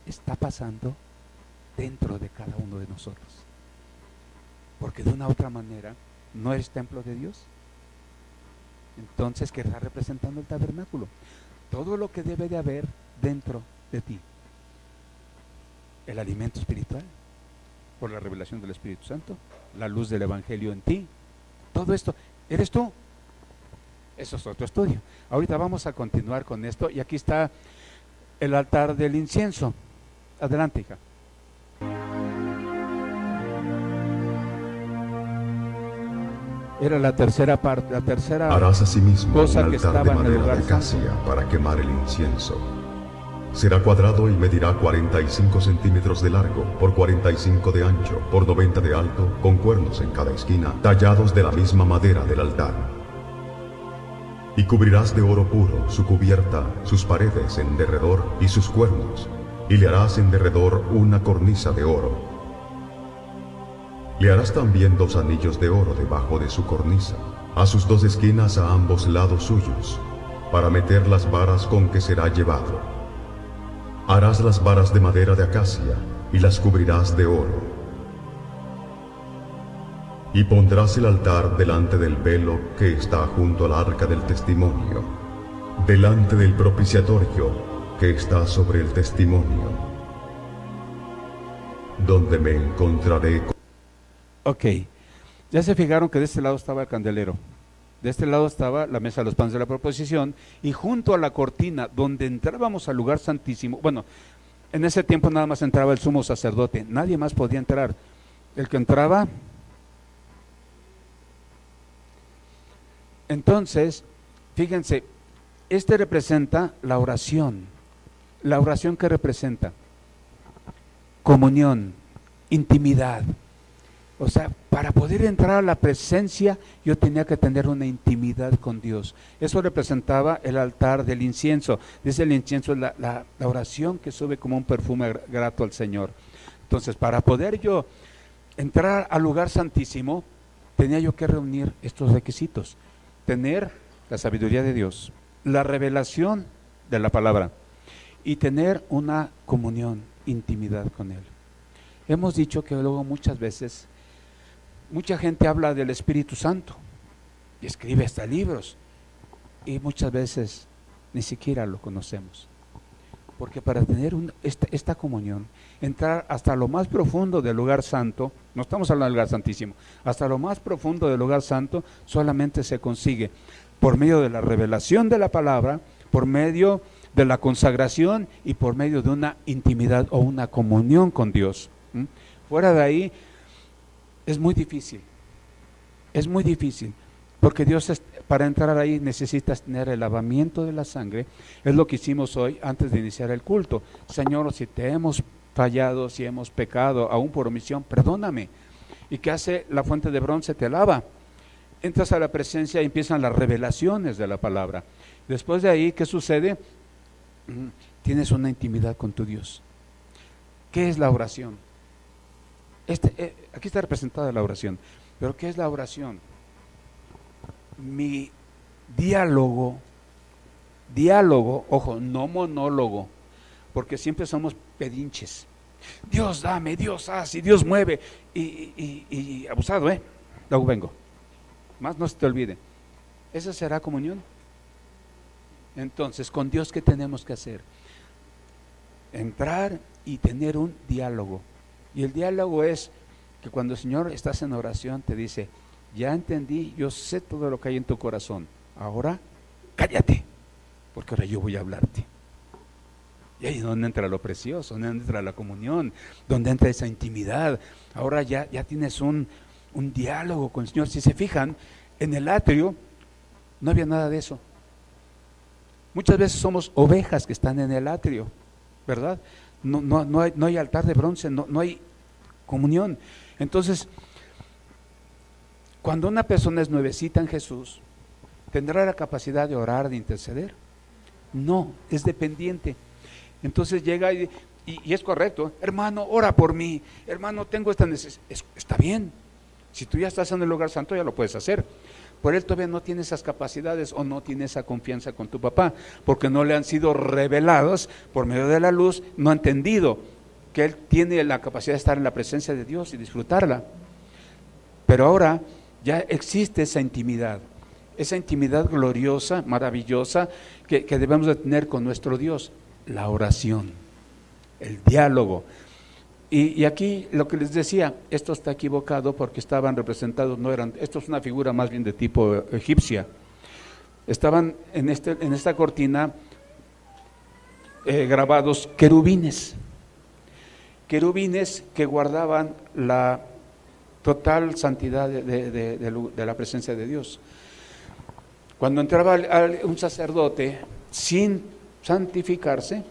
está pasando dentro de cada uno de nosotros, porque de una u otra manera no eres templo de Dios. Entonces, ¿qué está representando el tabernáculo? Todo lo que debe de haber dentro de ti, el alimento espiritual por la revelación del Espíritu Santo, la luz del Evangelio en ti, todo esto, ¿eres tú? Eso es otro estudio. Ahorita vamos a continuar con esto, y aquí está el altar del incienso. Adelante, hija. Era la tercera parte, la tercera. Harás asimismo cosa un que altar de estaba en el madera lugar de acacia para quemar el incienso. Será cuadrado y medirá 45 centímetros de largo, por 45 de ancho, por 90 de alto, con cuernos en cada esquina, tallados de la misma madera del altar. Y cubrirás de oro puro su cubierta, sus paredes en derredor y sus cuernos, y le harás en derredor una cornisa de oro. Le harás también 2 anillos de oro debajo de su cornisa, a sus 2 esquinas a ambos lados suyos, para meter las varas con que será llevado. Harás las varas de madera de acacia y las cubrirás de oro. Y pondrás el altar delante del velo que está junto al arca del testimonio, delante del propiciatorio que está sobre el testimonio, donde me encontraré. Ok, ya se fijaron que de este lado estaba el candelero, de este lado estaba la mesa de los panes de la proposición, y junto a la cortina donde entrábamos al lugar santísimo, bueno, en ese tiempo nada más entraba el sumo sacerdote, nadie más podía entrar. El que entraba, entonces, fíjense, este representa la oración que representa comunión, intimidad. O sea, para poder entrar a la presencia, yo tenía que tener una intimidad con Dios. Eso representaba el altar del incienso. Dice, el incienso es la oración que sube como un perfume grato al Señor. Entonces, para poder yo entrar al lugar santísimo, tenía yo que reunir estos requisitos. Tener la sabiduría de Dios, la revelación de la palabra, y tener una comunión, intimidad con Él. Hemos dicho que luego muchas veces mucha gente habla del Espíritu Santo y escribe hasta libros, y muchas veces ni siquiera lo conocemos, porque para tener esta comunión, entrar hasta lo más profundo del lugar santo, no estamos hablando del lugar santísimo, hasta lo más profundo del lugar santo, solamente se consigue por medio de la revelación de la palabra, por medio de la consagración y por medio de una intimidad o una comunión con Dios. Fuera de ahí es muy difícil, porque Dios, para entrar ahí necesitas tener el lavamiento de la sangre. Es lo que hicimos hoy antes de iniciar el culto. Señor, si te hemos fallado, si hemos pecado, aún por omisión, perdóname. ¿Y qué hace la fuente de bronce? Te lava. Entras a la presencia y empiezan las revelaciones de la palabra. Después de ahí, ¿qué sucede? Tienes una intimidad con tu Dios. ¿Qué es la oración? Aquí está representada la oración, pero ¿qué es la oración? Mi diálogo, ojo, no monólogo, porque siempre somos pedinches. Dios dame, Dios hace, Dios mueve, y abusado, luego vengo. Más no se te olvide. ¿Esa será comunión? Entonces, con Dios, ¿qué tenemos que hacer? Entrar y tener un diálogo. Y el diálogo es que cuando el Señor estás en oración te dice, ya entendí, yo sé todo lo que hay en tu corazón, ahora cállate, porque ahora yo voy a hablarte. Y ahí es donde entra lo precioso, donde entra la comunión, donde entra esa intimidad. Ahora ya tienes un diálogo con el Señor. Si se fijan, en el atrio no había nada de eso. Muchas veces somos ovejas que están en el atrio, ¿verdad? No hay altar de bronce, no hay comunión. Entonces, cuando una persona es nuevecita en Jesús, ¿tendrá la capacidad de orar, de interceder? No, es dependiente. Entonces llega y es correcto, hermano, ora por mí, hermano, tengo esta necesidad. Está bien, si tú ya estás en el lugar santo ya lo puedes hacer. Por él todavía no tiene esas capacidades o no tiene esa confianza con tu papá, porque no le han sido reveladas por medio de la luz, no ha entendido que él tiene la capacidad de estar en la presencia de Dios y disfrutarla. Pero ahora ya existe esa intimidad gloriosa, maravillosa, que debemos de tener con nuestro Dios, la oración, el diálogo. Y aquí lo que les decía, esto está equivocado porque estaban representados, esto es una figura más bien de tipo egipcia. Estaban en esta cortina grabados querubines que guardaban la total santidad de la presencia de Dios. Cuando entraba un sacerdote sin santificarse,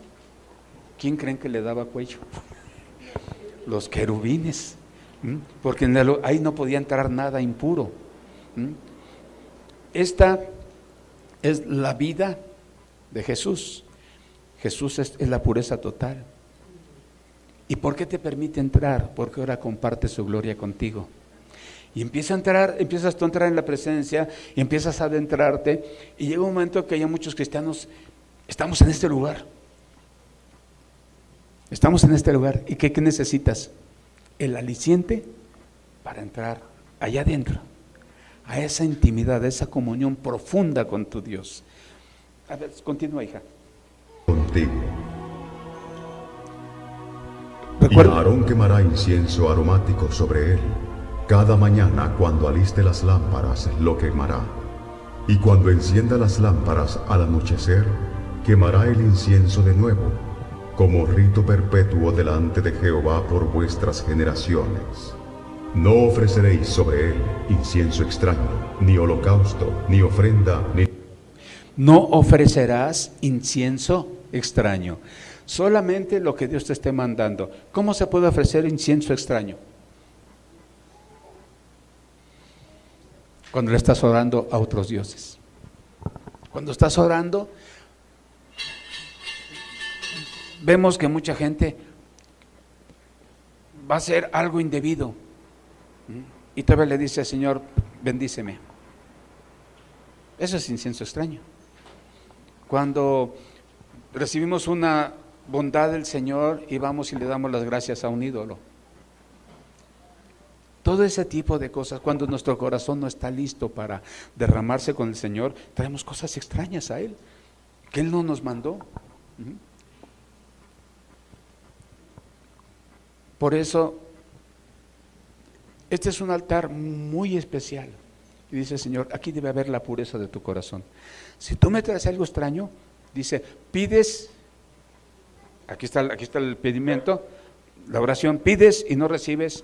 ¿quién creen que le daba cuello? Los querubines, porque ahí no podía entrar nada impuro. Esta es la vida de Jesús. Jesús es la pureza total. ¿Y por qué te permite entrar? Porque ahora comparte su gloria contigo. Y empiezas tú a entrar en la presencia y empiezas a adentrarte, y llega un momento que hay muchos cristianos, estamos en este lugar. Estamos en este lugar. ¿Y qué necesitas? El aliciente para entrar allá adentro, a esa intimidad, a esa comunión profunda con tu Dios. A ver, continúa, hija. Contigo. Recuerda. Y Aarón quemará incienso aromático sobre él. Cada mañana cuando aliste las lámparas lo quemará. Y cuando encienda las lámparas al anochecer, quemará el incienso de nuevo, como rito perpetuo delante de Jehová por vuestras generaciones. No ofreceréis sobre él incienso extraño, ni holocausto, ni ofrenda, ni... No ofrecerás incienso extraño, solamente lo que Dios te esté mandando. ¿Cómo se puede ofrecer incienso extraño? Cuando le estás orando a otros dioses. Cuando estás orando, vemos que mucha gente va a hacer algo indebido y todavía le dice al Señor, bendíceme. Eso es incienso extraño. Cuando recibimos una bondad del Señor y vamos y le damos las gracias a un ídolo. Todo ese tipo de cosas, cuando nuestro corazón no está listo para derramarse con el Señor, traemos cosas extrañas a Él, que Él no nos mandó. Por eso, este es un altar muy especial. Y dice el Señor, aquí debe haber la pureza de tu corazón. Si tú me traes algo extraño, dice, pides, aquí está el pedimento, la oración, pides y no recibes,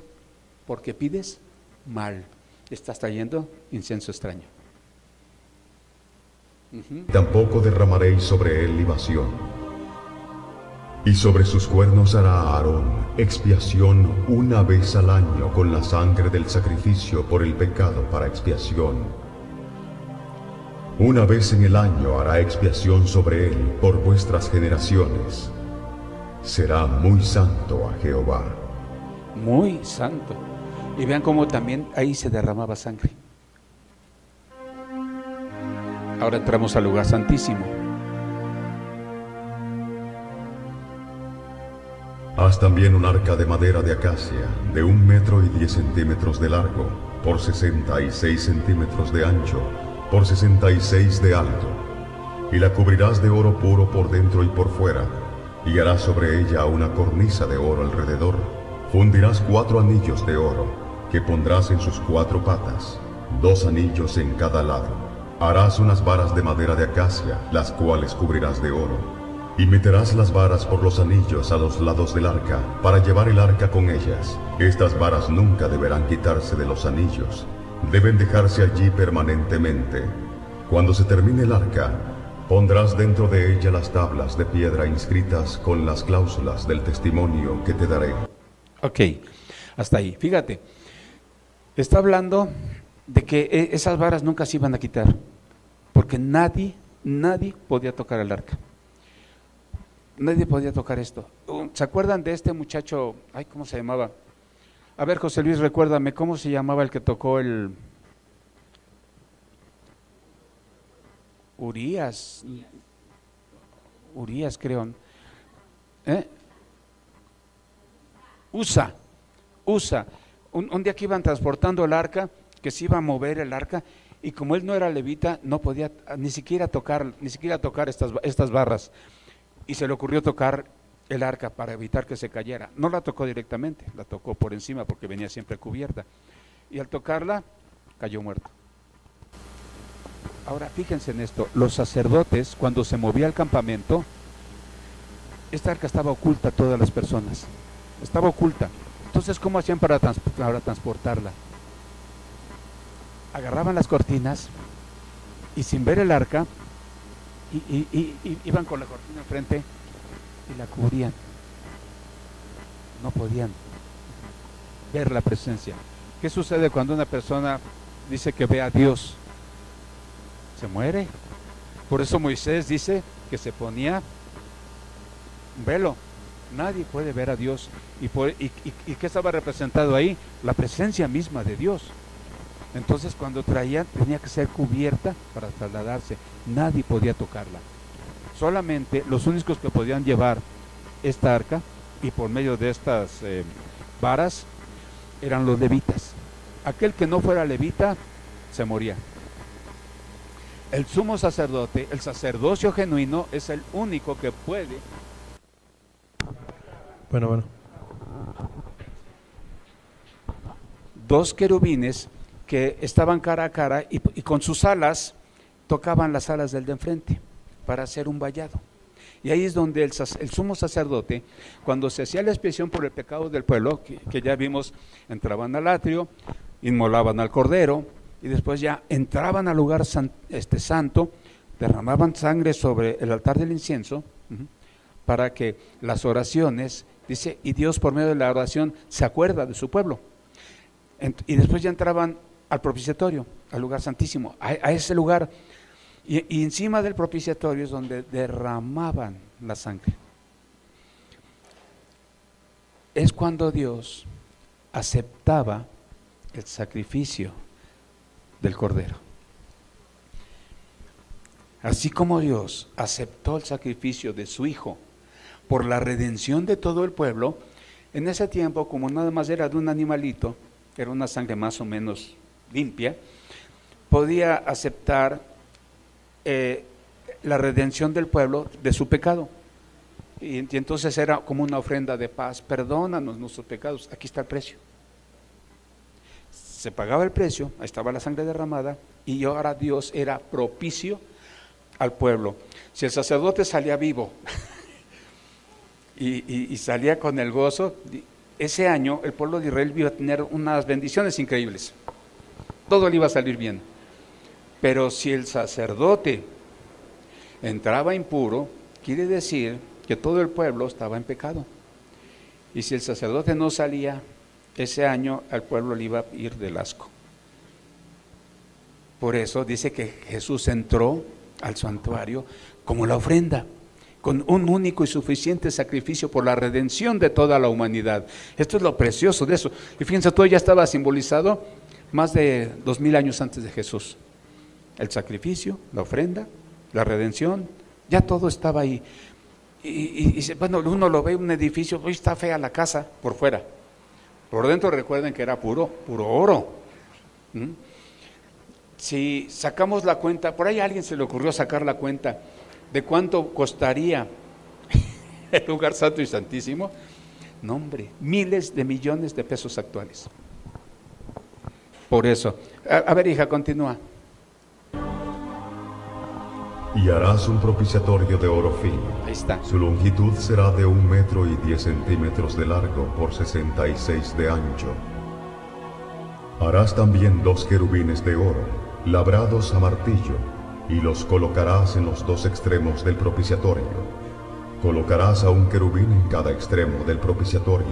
porque pides mal. Estás trayendo incienso extraño. Tampoco derramaréis sobre él libación. Y sobre sus cuernos hará Aarón expiación una vez al año con la sangre del sacrificio por el pecado para expiación. Una vez en el año hará expiación sobre él por vuestras generaciones. Será muy santo a Jehová. Muy santo. Y vean cómo también ahí se derramaba sangre. Ahora entramos al lugar santísimo. Haz también un arca de madera de acacia, de 1,10 metros de largo, por 66 centímetros de ancho, por 66 de alto, y la cubrirás de oro puro por dentro y por fuera, y harás sobre ella una cornisa de oro alrededor. Fundirás 4 anillos de oro, que pondrás en sus 4 patas, 2 anillos en cada lado. Harás unas varas de madera de acacia, las cuales cubrirás de oro. Y meterás las varas por los anillos a los lados del arca, para llevar el arca con ellas. Estas varas nunca deberán quitarse de los anillos, deben dejarse allí permanentemente. Cuando se termine el arca, pondrás dentro de ella las tablas de piedra inscritas con las cláusulas del testimonio que te daré. Ok, hasta ahí. Fíjate, está hablando de que esas varas nunca se iban a quitar, porque nadie podía tocar el arca. Nadie podía tocar esto. ¿Se acuerdan de este muchacho? Ay, ¿cómo se llamaba? A ver, José Luis, recuérdame, ¿cómo se llamaba el que tocó el... Urias, creo. Usa. Un día que iban transportando el arca, que se iba a mover el arca, y como él no era levita, no podía ni siquiera tocar estas barras. Y se le ocurrió tocar el arca para evitar que se cayera. No la tocó directamente, la tocó por encima porque venía siempre cubierta. Y al tocarla, cayó muerto. Ahora, fíjense en esto, los sacerdotes, cuando se movía el campamento, esta arca estaba oculta a todas las personas, estaba oculta. Entonces, ¿cómo hacían para transportarla? Agarraban las cortinas y sin ver el arca, y iban con la cortina enfrente y la cubrían. No podían ver la presencia. ¿Qué sucede cuando una persona dice que ve a Dios? Se muere. Por eso Moisés dice que se ponía un velo. Nadie puede ver a Dios. ¿Y qué estaba representado ahí? La presencia misma de Dios. Entonces cuando traían, tenía que ser cubierta para trasladarse. Nadie podía tocarla. Solamente los únicos que podían llevar esta arca, y por medio de estas varas, eran los levitas. Aquel que no fuera levita, se moría. El sumo sacerdote, el sacerdocio genuino, es el único que puede. Bueno. Dos querubines que estaban cara a cara y con sus alas tocaban las alas del de enfrente para hacer un vallado. Y ahí es donde el sumo sacerdote, cuando se hacía la expiación por el pecado del pueblo, que ya vimos, entraban al atrio, inmolaban al cordero, y después ya entraban al lugar santo, derramaban sangre sobre el altar del incienso, para que las oraciones, dice, y Dios por medio de la oración se acuerda de su pueblo. Y después ya entraban al propiciatorio, al lugar santísimo, a ese lugar, y encima del propiciatorio es donde derramaban la sangre. Es cuando Dios aceptaba el sacrificio del cordero. Así como Dios aceptó el sacrificio de su Hijo por la redención de todo el pueblo, en ese tiempo, como nada más era de un animalito, era una sangre más o menos limpia, podía aceptar la redención del pueblo de su pecado. Y entonces era como una ofrenda de paz. Perdónanos nuestros pecados, aquí está el precio. Se pagaba el precio, ahí estaba la sangre derramada, y ahora Dios era propicio al pueblo. Si el sacerdote salía vivo y salía con el gozo, ese año el pueblo de Israel iba a tener unas bendiciones increíbles. Todo le iba a salir bien. Pero si el sacerdote entraba impuro, quiere decir que todo el pueblo estaba en pecado. Y si el sacerdote no salía, ese año al pueblo le iba a ir del asco. Por eso dice que Jesús entró al santuario como la ofrenda, con un único y suficiente sacrificio por la redención de toda la humanidad. Esto es lo precioso de eso. Y fíjense, todo ya estaba simbolizado más de 2000 años antes de Jesús. El sacrificio, la ofrenda, la redención, ya todo estaba ahí. Y bueno, uno lo ve un edificio, hoy está fea la casa por fuera. Por dentro recuerden que era puro oro. Si sacamos la cuenta, por ahí a alguien se le ocurrió sacar la cuenta de cuánto costaría el lugar santo y santísimo. No, hombre, miles de millones de pesos actuales. Por eso, a ver, hija, continúa. Y harás un propiciatorio de oro fino. Ahí está. Su longitud será de 1 metro y 10 centímetros de largo por 66 de ancho. Harás también 2 querubines de oro, labrados a martillo, y los colocarás en los 2 extremos del propiciatorio. Colocarás a un querubín en cada extremo del propiciatorio,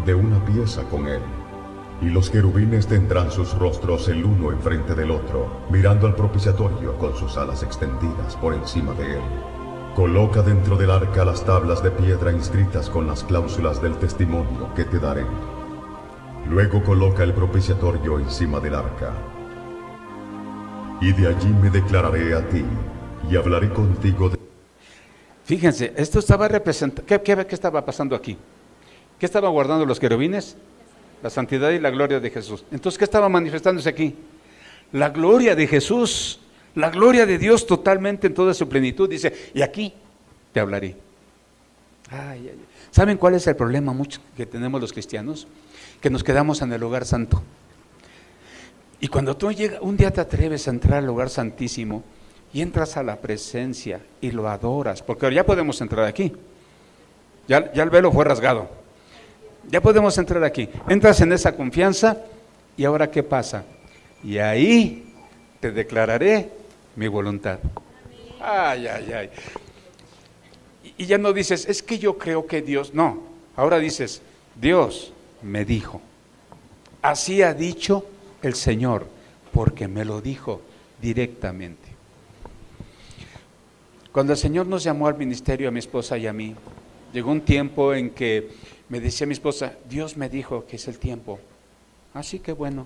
de una pieza con él. Y los querubines tendrán sus rostros el uno enfrente del otro, mirando al propiciatorio con sus alas extendidas por encima de él. Coloca dentro del arca las tablas de piedra inscritas con las cláusulas del testimonio que te daré. Luego coloca el propiciatorio encima del arca. Y de allí me declararé a ti, y hablaré contigo de... Fíjense, esto estaba representando, ¿qué estaba pasando aquí? ¿Qué estaban guardando los querubines? La santidad y la gloria de Jesús. Entonces, ¿qué estaba manifestándose aquí? La gloria de Jesús, la gloria de Dios totalmente en toda su plenitud. Dice, y aquí te hablaré. ¿Saben cuál es el problema mucho que tenemos los cristianos? Que nos quedamos en el lugar santo. Y cuando tú un día te atreves a entrar al lugar santísimo y entras a la presencia y lo adoras, porque ahora ya podemos entrar aquí. Ya el velo fue rasgado. Ya podemos entrar aquí. Entras en esa confianza y ahora ¿qué pasa? Y ahí te declararé mi voluntad. Y ya no dices, es que yo creo que Dios, no. Ahora dices, Dios me dijo. Así ha dicho el Señor, porque me lo dijo directamente. Cuando el Señor nos llamó al ministerio, a mi esposa y a mí, llegó un tiempo en que me decía mi esposa, Dios me dijo que es el tiempo. Así que bueno,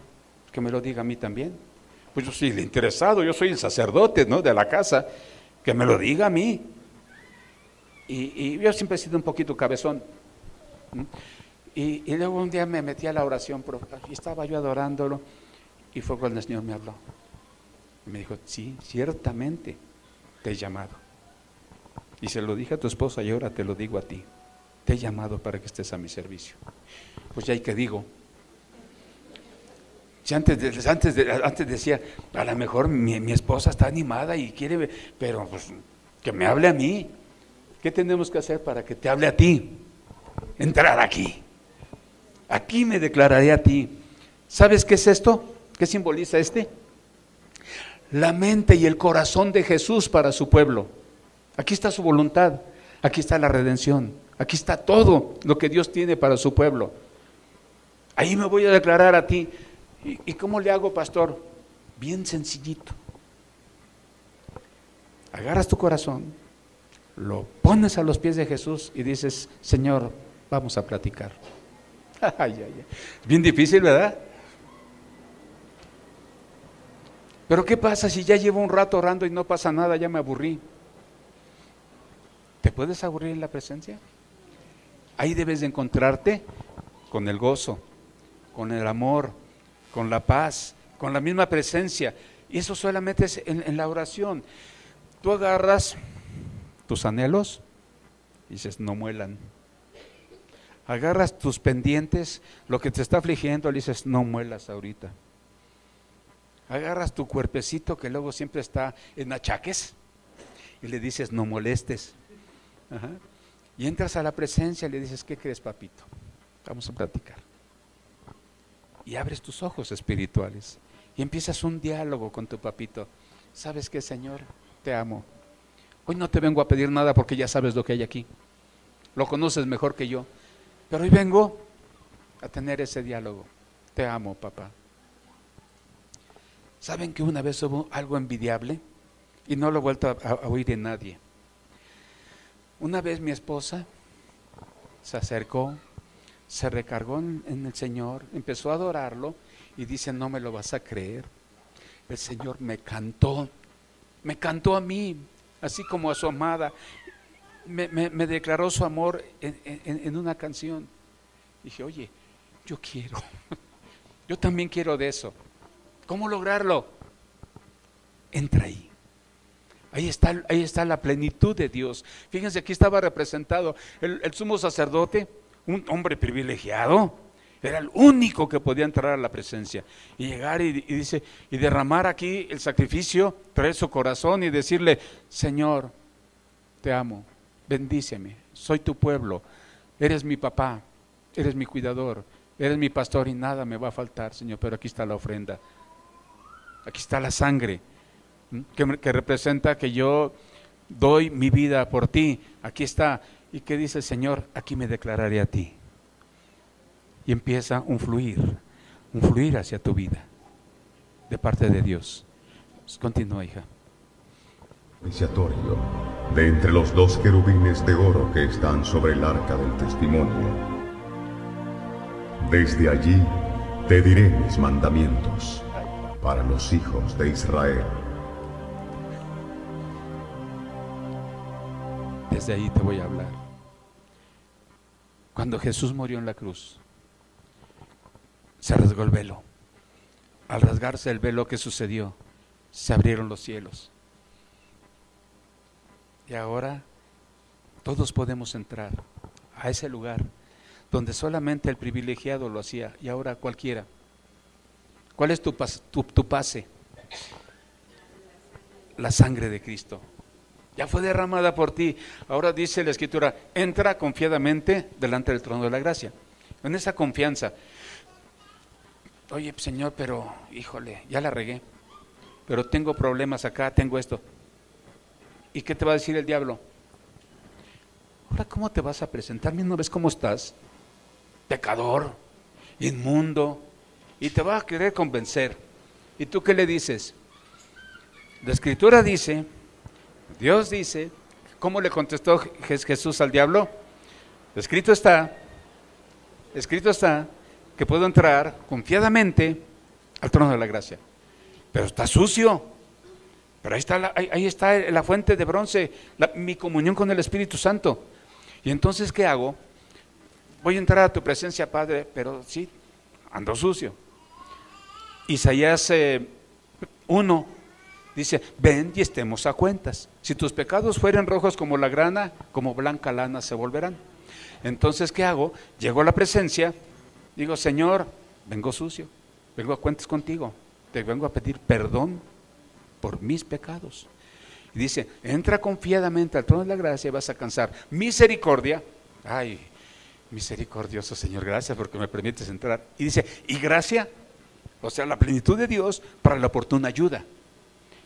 que me lo diga a mí también. Pues yo soy el interesado, yo soy el sacerdote, ¿no?, de la casa, que me lo diga a mí. Y yo siempre he sido un poquito cabezón. Y luego un día me metí a la oración, y estaba yo adorándolo, y fue cuando el Señor me habló. Y me dijo, sí, ciertamente te he llamado. Y se lo dije a tu esposa y ahora te lo digo a ti. Te he llamado para que estés a mi servicio. Pues ya hay que digo. Si antes decía, a lo mejor mi esposa está animada y quiere, pero pues que me hable a mí. ¿Qué tenemos que hacer para que te hable a ti? Entrar aquí. Aquí me declararé a ti. ¿Sabes qué es esto? ¿Qué simboliza este? La mente y el corazón de Jesús para su pueblo. Aquí está su voluntad, aquí está la redención, aquí está todo lo que Dios tiene para su pueblo. Ahí me voy a declarar a ti. ¿Y cómo le hago, pastor? Bien sencillito. Agarras tu corazón, lo pones a los pies de Jesús y dices, Señor, vamos a platicar. Bien difícil, ¿verdad? Pero ¿qué pasa si ya llevo un rato orando y no pasa nada? Ya me aburrí. ¿Te puedes aburrir en la presencia? Ahí debes de encontrarte con el gozo, con el amor, con la paz, con la misma presencia. Y eso solamente es en la oración. Tú agarras tus anhelos y dices, no muelan. Agarras tus pendientes, lo que te está afligiendo, le dices, no muelas ahorita. Agarras tu cuerpecito que luego siempre está en achaques y le dices, no molestes. Ajá. Y entras a la presencia y le dices, ¿qué crees, papito? Vamos a platicar. Y abres tus ojos espirituales y empiezas un diálogo con tu papito. ¿Sabes qué, Señor? Te amo. Hoy no te vengo a pedir nada porque ya sabes lo que hay aquí. Lo conoces mejor que yo. Pero hoy vengo a tener ese diálogo. Te amo, papá. ¿Saben que una vez hubo algo envidiable? Y no lo he vuelto a oír de nadie. Una vez mi esposa se acercó, se recargó en el Señor, empezó a adorarlo y dice, no me lo vas a creer. El Señor me cantó a mí, así como a su amada. Me declaró su amor en una canción. Dije, oye, yo quiero, yo también quiero de eso. ¿Cómo lograrlo? Entra ahí. Ahí está la plenitud de Dios. Fíjense, aquí estaba representado el sumo sacerdote, un hombre privilegiado, Era el único que podía entrar a la presencia y llegar y dice, y derramar aquí el sacrificio, traer su corazón y decirle: Señor, te amo, bendíceme, soy tu pueblo, eres mi papá, eres mi cuidador, eres mi pastor y nada me va a faltar, Señor, pero aquí está la ofrenda, aquí está la sangre que representa que yo doy mi vida por ti, aquí está. ¿Y qué dice el Señor? Aquí me declararé a ti. Y empieza un fluir hacia tu vida, de parte de Dios. Continúa, hija. Propiciatorio, de entre los 2 querubines de oro que están sobre el arca del testimonio. Desde allí te diré mis mandamientos para los hijos de Israel. Desde ahí te voy a hablar. Cuando Jesús murió en la cruz, se rasgó el velo. Al rasgarse el velo, ¿qué sucedió? Se abrieron los cielos. Y ahora todos podemos entrar a ese lugar donde solamente el privilegiado lo hacía, y ahora cualquiera. ¿Cuál es tu pase? La sangre de Cristo. Ya fue derramada por ti. Ahora dice la Escritura: entra confiadamente delante del trono de la gracia. En esa confianza. Oye, Señor, pero híjole, ya la regué, pero tengo problemas acá, tengo esto. ¿Y qué te va a decir el diablo? Ahora, ¿cómo te vas a presentar? ¿No ves cómo estás? Pecador, inmundo, y te va a querer convencer. ¿Y tú qué le dices? La Escritura dice, Dios dice, ¿cómo le contestó Jesús al diablo? Escrito está que puedo entrar confiadamente al trono de la gracia, pero está sucio. Pero ahí está la fuente de bronce, mi comunión con el Espíritu Santo. Y entonces, ¿qué hago? Voy a entrar a tu presencia, Padre, pero sí, ando sucio. Isaías 1 dice: ven y estemos a cuentas. Si tus pecados fueren rojos como la grana, como blanca lana se volverán. Entonces, ¿qué hago? Llego a la presencia. Digo: Señor, vengo sucio, vengo a cuentas contigo, te vengo a pedir perdón por mis pecados. Y dice: entra confiadamente al trono de la gracia y vas a alcanzar misericordia. Ay, misericordioso Señor, gracias porque me permites entrar. Y dice: y gracia, o sea, la plenitud de Dios para la oportuna ayuda.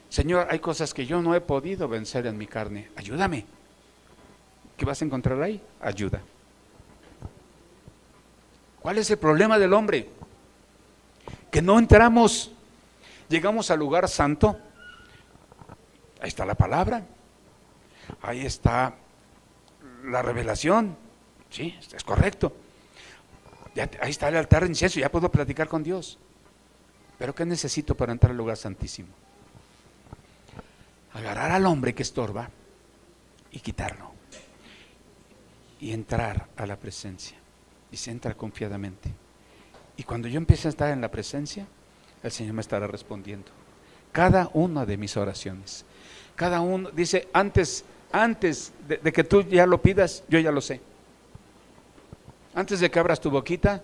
Señor, hay cosas que yo no he podido vencer en mi carne, ayúdame. ¿Qué vas a encontrar ahí? Ayuda. ¿Cuál es el problema del hombre? Que no entramos, llegamos al lugar santo, ahí está la palabra, ahí está la revelación, sí, es correcto, ahí está el altar de incienso, ya puedo platicar con Dios, pero ¿qué necesito para entrar al lugar santísimo? Agarrar al hombre que estorba y quitarlo, y entrar a la presencia. Y se entra confiadamente. Y cuando yo empiece a estar en la presencia, el Señor me estará respondiendo cada una de mis oraciones. Cada uno, dice, antes de que tú ya lo pidas, yo ya lo sé. Antes de que abras tu boquita,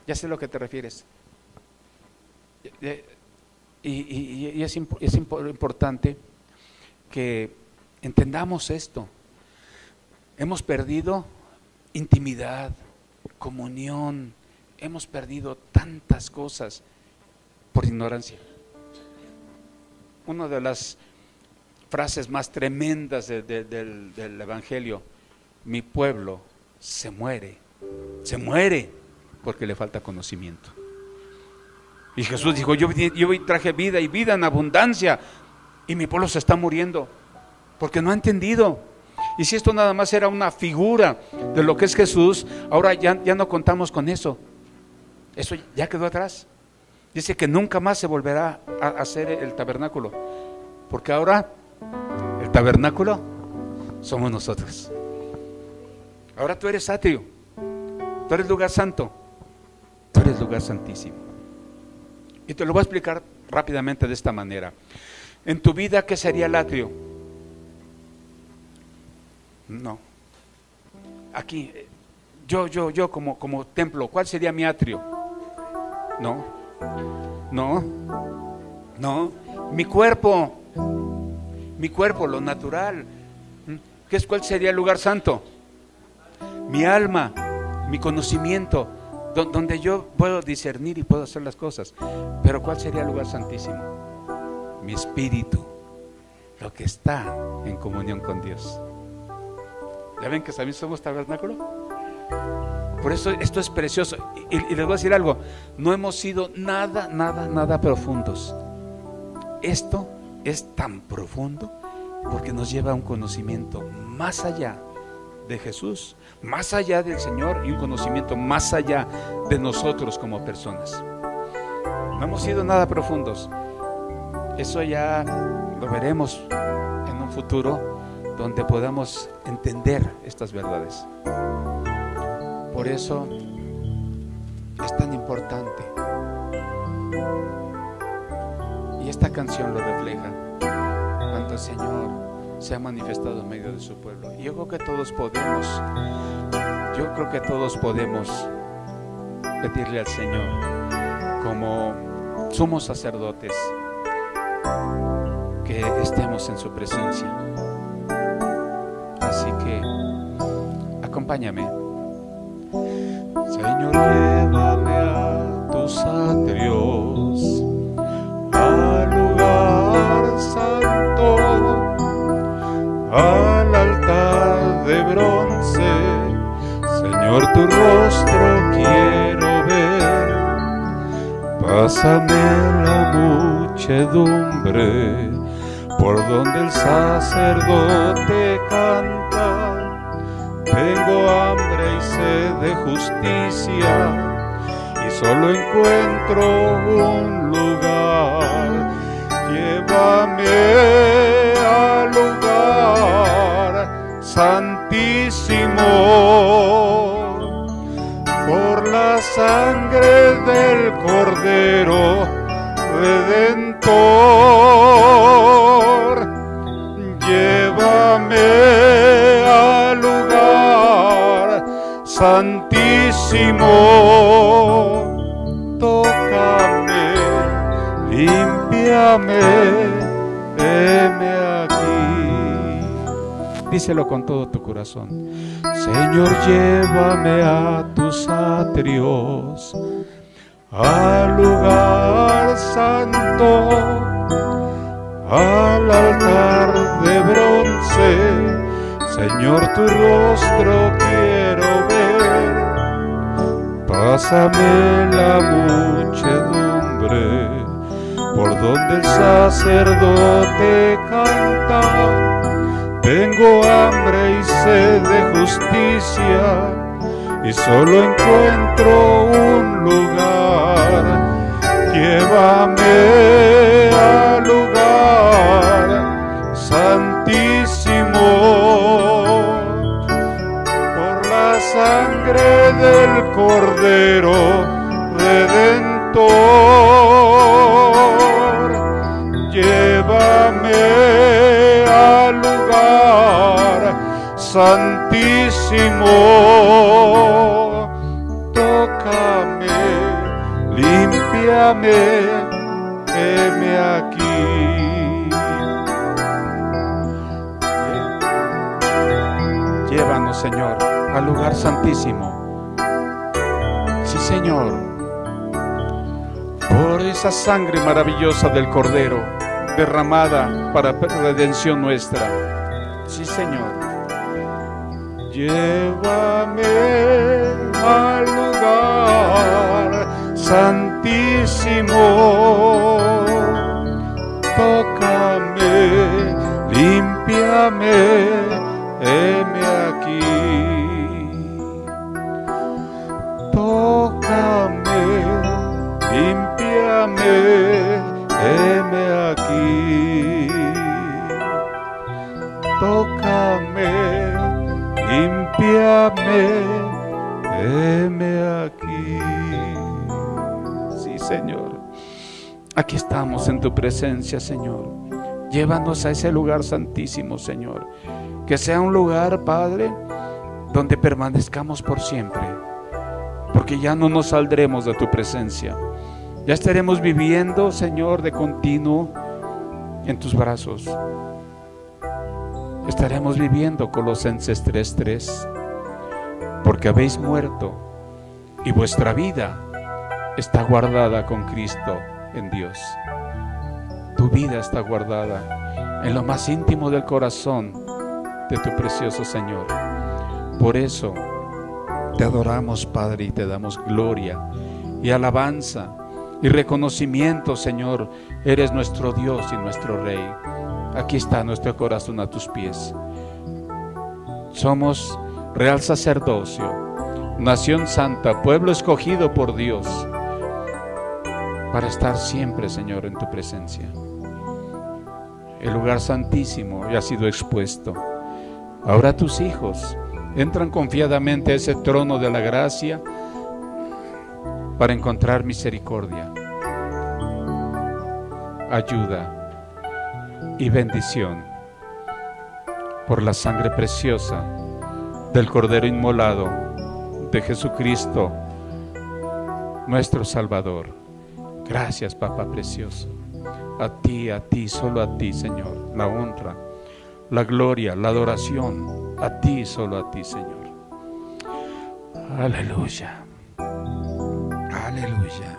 ya sé a lo que te refieres. Y es importante que entendamos esto. Hemos perdido intimidad, comunión, hemos perdido tantas cosas por ignorancia. Una de las frases más tremendas del Evangelio: mi pueblo se muere porque le falta conocimiento. Y Jesús dijo: yo traje vida y vida en abundancia, y mi pueblo se está muriendo porque no ha entendido. Y si esto nada más era una figura de lo que es Jesús, ahora ya no contamos con eso. Eso ya quedó atrás. Dice que nunca más se volverá a hacer el tabernáculo, porque ahora el tabernáculo somos nosotros. Ahora tú eres atrio, tú eres lugar santo, tú eres lugar santísimo. Y te lo voy a explicar rápidamente de esta manera. En tu vida, ¿qué sería el atrio? No. Aquí, yo como templo, ¿cuál sería mi atrio? No, mi cuerpo, lo natural. ¿Cuál sería el lugar santo? Mi alma, mi conocimiento, donde yo puedo discernir y puedo hacer las cosas. Pero ¿cuál sería el lugar santísimo? Mi espíritu, lo que está en comunión con Dios. ¿Ya ven que también somos tabernáculo? Por eso esto es precioso. Y les voy a decir algo, no hemos sido nada profundos. Esto es tan profundo porque nos lleva a un conocimiento más allá de Jesús, más allá del Señor, y un conocimiento más allá de nosotros como personas. No hemos sido nada profundos. Eso ya lo veremos en un futuro donde podamos entender estas verdades. Por eso es tan importante, y esta canción lo refleja, cuando el Señor se ha manifestado en medio de su pueblo. Y yo creo que todos podemos pedirle al Señor, como sumos sacerdotes, que estemos en su presencia. Así que acompáñame. Señor, llévame a tus atrios, al lugar santo, al altar de bronce. Señor, tu rostro quiero ver. Pásame la muchedumbre por donde el sacerdote canta. Tengo hambre y sed de justicia y solo encuentro un lugar. Llévame al lugar santísimo por la sangre del Cordero Redentor. Llévame al lugar santísimo. Tócame, límpiame, heme aquí. Díselo con todo tu corazón. Señor, llévame a tus atrios, al lugar santo, al altar de bronce. Señor, tu rostro quiero ver. Pásame la muchedumbre por donde el sacerdote canta. Tengo hambre y sed de justicia y solo encuentro un lugar. Llévame al lugar santísimo por la sangre del Cordero Redentor. Llévame al lugar santísimo. Tócame, límpiame, heme aquí. Llévanos, Señor, al lugar santísimo. Sí, Señor, por esa sangre maravillosa del Cordero derramada para redención nuestra. Sí, Señor. Llévame al lugar santísimo. Tócame, límpiame, heme aquí. Tócame, límpiame, heme aquí. Tócame, límpiame, heme aquí. Sí, Señor, aquí estamos en tu presencia, Señor. Llévanos a ese lugar santísimo, Señor. Que sea un lugar, Padre, donde permanezcamos por siempre, porque ya no nos saldremos de tu presencia. Ya estaremos viviendo, Señor, de continuo en tus brazos. Estaremos viviendo Colosenses 3:3, porque habéis muerto y vuestra vida está guardada con Cristo en Dios. Tu vida está guardada en lo más íntimo del corazón de tu precioso Señor. Por eso te adoramos, Padre, y te damos gloria y alabanza y reconocimiento, Señor. Eres nuestro Dios y nuestro Rey. Aquí está nuestro corazón a tus pies. Somos real sacerdocio, nación santa, pueblo escogido por Dios, para estar siempre, Señor, en tu presencia. El lugar santísimo ya ha sido expuesto. Ahora tus hijos entran confiadamente a ese trono de la gracia para encontrar misericordia, ayuda y bendición por la sangre preciosa del Cordero inmolado de Jesucristo, nuestro Salvador. Gracias, Papá precioso. A ti, solo a ti, Señor, la honra, la gloria, la adoración, a ti, solo a ti, Señor. Aleluya. Aleluya.